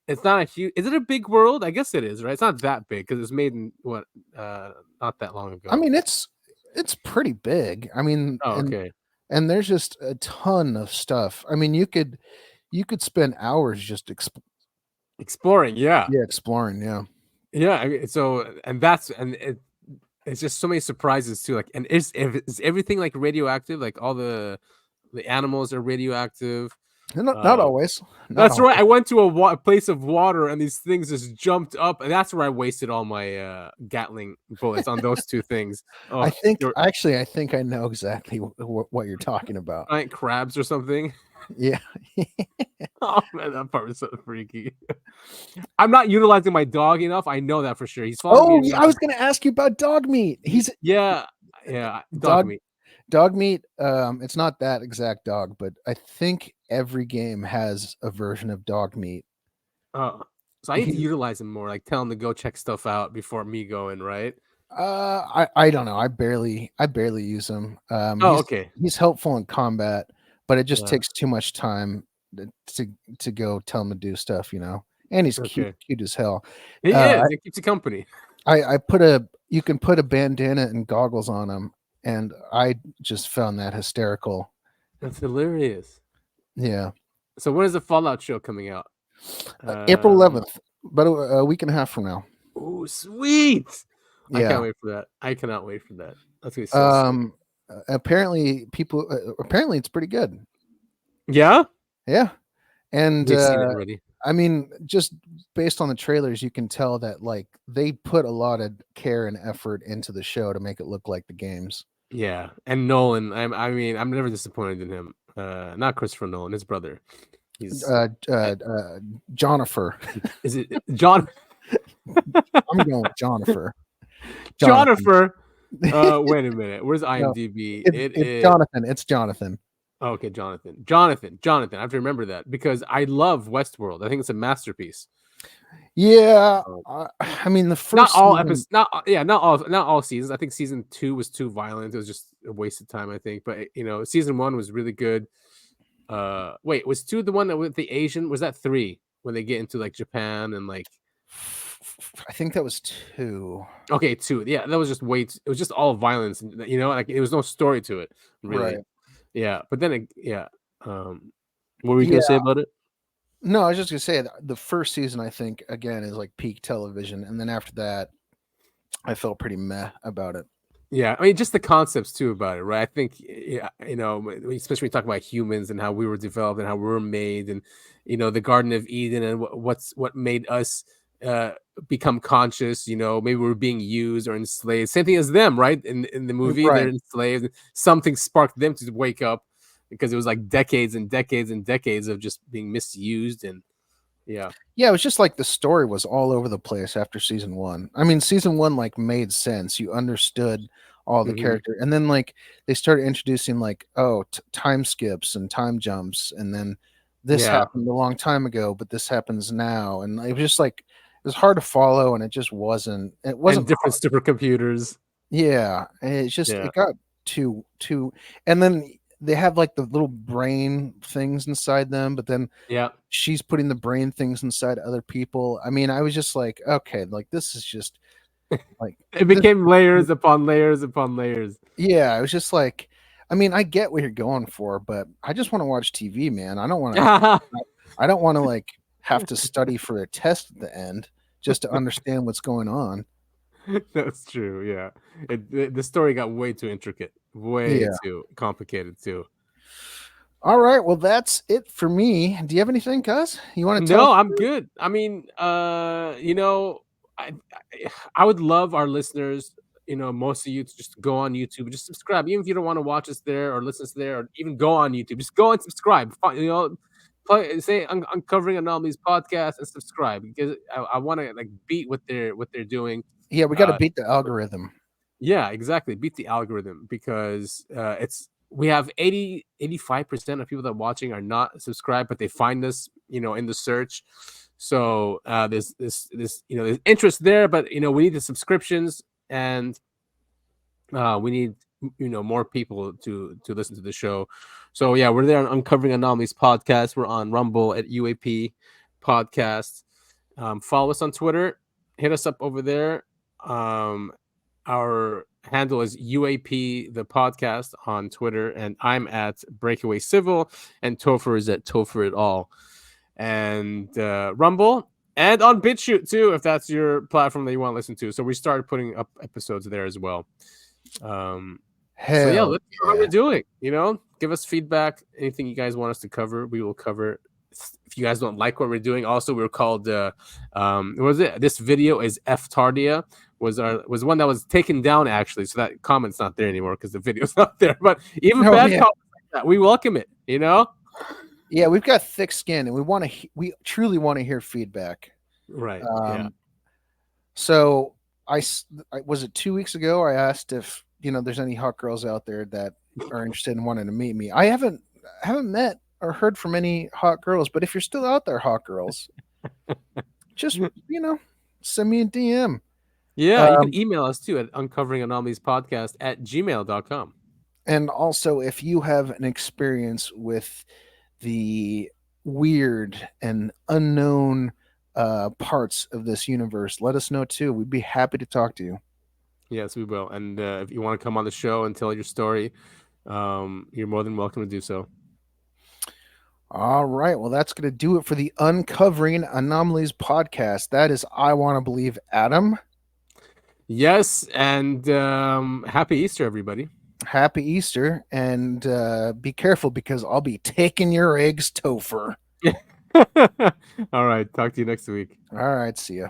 It's not a huge. Is it a big world? I guess it is, right? It's not that big because it's made in not that long ago. I mean, it's pretty big. I mean, okay. And there's just a ton of stuff. I mean, you could spend hours just exploring. Yeah. Yeah, exploring. Yeah. Yeah. I mean, so it's just so many surprises too. Like, and is everything like radioactive? Like all the animals are radioactive. Not always. That's right. I went to a place of water, and these things just jumped up, and that's where I wasted all my Gatling bullets on those two things. Oh, I think I know exactly what you're talking about. Giant crabs or something. Yeah. Oh man, that part was so freaky. I'm not utilizing my dog enough. I know that for sure. He's following me. I was going to ask you about dog meat. Yeah, dog meat. Dog meat. It's not that exact dog, but I think every game has a version of dog meat. So I need to utilize him more. Like tell him to go check stuff out before me going. Right. I don't know. I barely use him. Okay. He's helpful in combat, but it just takes too much time to go tell him to do stuff, And he's cute as hell. Yeah, it keeps you company. You can put a bandana and goggles on him, and I just found that hysterical. That's hilarious. Yeah. So when is the Fallout show coming out? April 11th, but a week and a half from now. Oh, sweet! Yeah. I can't wait for that. I cannot wait for that. That's gonna be so apparently it's pretty good. Yeah. Yeah. And we've seen it already. I mean, just based on the trailers, you can tell that like they put a lot of care and effort into the show to make it look like the games. Yeah, and Nolan. I'm never disappointed in him. Not Christopher Nolan, his brother. He's Jonifer. Is it John? I'm going with Jonifer. Jonifer. Wait a minute. Where's IMDb? No, it's Jonathan. It's Jonathan. Okay, Jonathan. I have to remember that because I love Westworld. I think it's a masterpiece. Yeah, I mean the first. Not all episodes. Not all seasons. I think season 2 was too violent. It was just a waste of time. I think, but season 1 was really good. Wait, was 2 the one that with the Asian? Was that 3 when they get into like Japan and like? I think that was 2. Okay, 2. Yeah, that was just it was just all violence. Like there was no story to it. Really. Right. Yeah, but then what were you gonna say about it? No, I was just gonna say the first season I think again is like peak television, and then after that, I felt pretty meh about it. Yeah, I mean just the concepts too about it, right? I think especially when you talk about humans and how we were developed and how we were made, and the Garden of Eden and what made us become conscious. Maybe we're being used or enslaved. Same thing as them, right? In the movie, right. They're enslaved. Something sparked them to wake up because it was like decades and decades and decades of just being misused. And yeah, it was just like the story was all over the place after season 1. I mean, season 1 like made sense. You understood all the character, and then like they started introducing like time skips and time jumps, and then this happened a long time ago, but this happens now, and it was just like it was hard to follow, and it just wasn't. It wasn't and different supercomputers. Yeah, and it's just it got too, and then they have like the little brain things inside them, but then she's putting the brain things inside other people. I mean, I was just like, okay, like this is just like it became layers upon layers upon layers. Yeah, it was just like, I mean, I get what you're going for, but I just want to watch TV, man. I don't want to. I don't want to like have to study for a test at the end just to understand what's going on. That's true. Yeah, the story got way too intricate, way too complicated too. All right, well that's it for me. Do you have anything, Cuz? You want to tell? No, I'm good. I mean, I would love our listeners, most of you to just go on YouTube, just subscribe, even if you don't want to watch us there or listen to there, or even go on YouTube, just go and subscribe. Say Uncovering Anomalies Podcast and subscribe because I want to like beat what they're doing. Yeah, we got to beat the algorithm. Yeah, exactly. Beat the algorithm because we have 85% of people that are watching are not subscribed, but they find us, in the search. So there's there's interest there, but we need the subscriptions and we need more people to listen to the show. So yeah, we're there on Uncovering Anomalies Podcast. We're on Rumble at UAP Podcast. Follow us on Twitter. Hit us up over there. Our handle is UAP the podcast on Twitter, and I'm at Breakaway Civil, and Topher is at Topher it all, and Rumble, and on BitChute too, if that's your platform that you want to listen to. So we started putting up episodes there as well. So yeah, let's see how we're doing. give us feedback. Anything you guys want us to cover, we will cover. If you guys don't like what we're doing, also we're called. What was it? This video is F Tardia. Was one that was taken down actually, so that comment's not there anymore because the video's not there. But even bad comments like that, we welcome it. You know. Yeah, we've got thick skin, and we truly want to hear feedback. Right. So I was it 2 weeks ago. I asked if there's any hot girls out there that are interested in wanting to meet me. I haven't met or heard from any hot girls, but if you're still out there, hot girls, just send me a DM. Yeah, you can email us too at uncoveringanomalies@gmail.com. And also, if you have an experience with the weird and unknown parts of this universe, let us know too. We'd be happy to talk to you. Yes, we will. And if you want to come on the show and tell your story, you're more than welcome to do so. All right. Well, that's going to do it for the Uncovering Anomalies podcast. That is I Want to Believe Adam. Yes, and happy Easter, everybody. Happy Easter, and be careful because I'll be taking your eggs, Topher. All right. Talk to you next week. All right. See ya.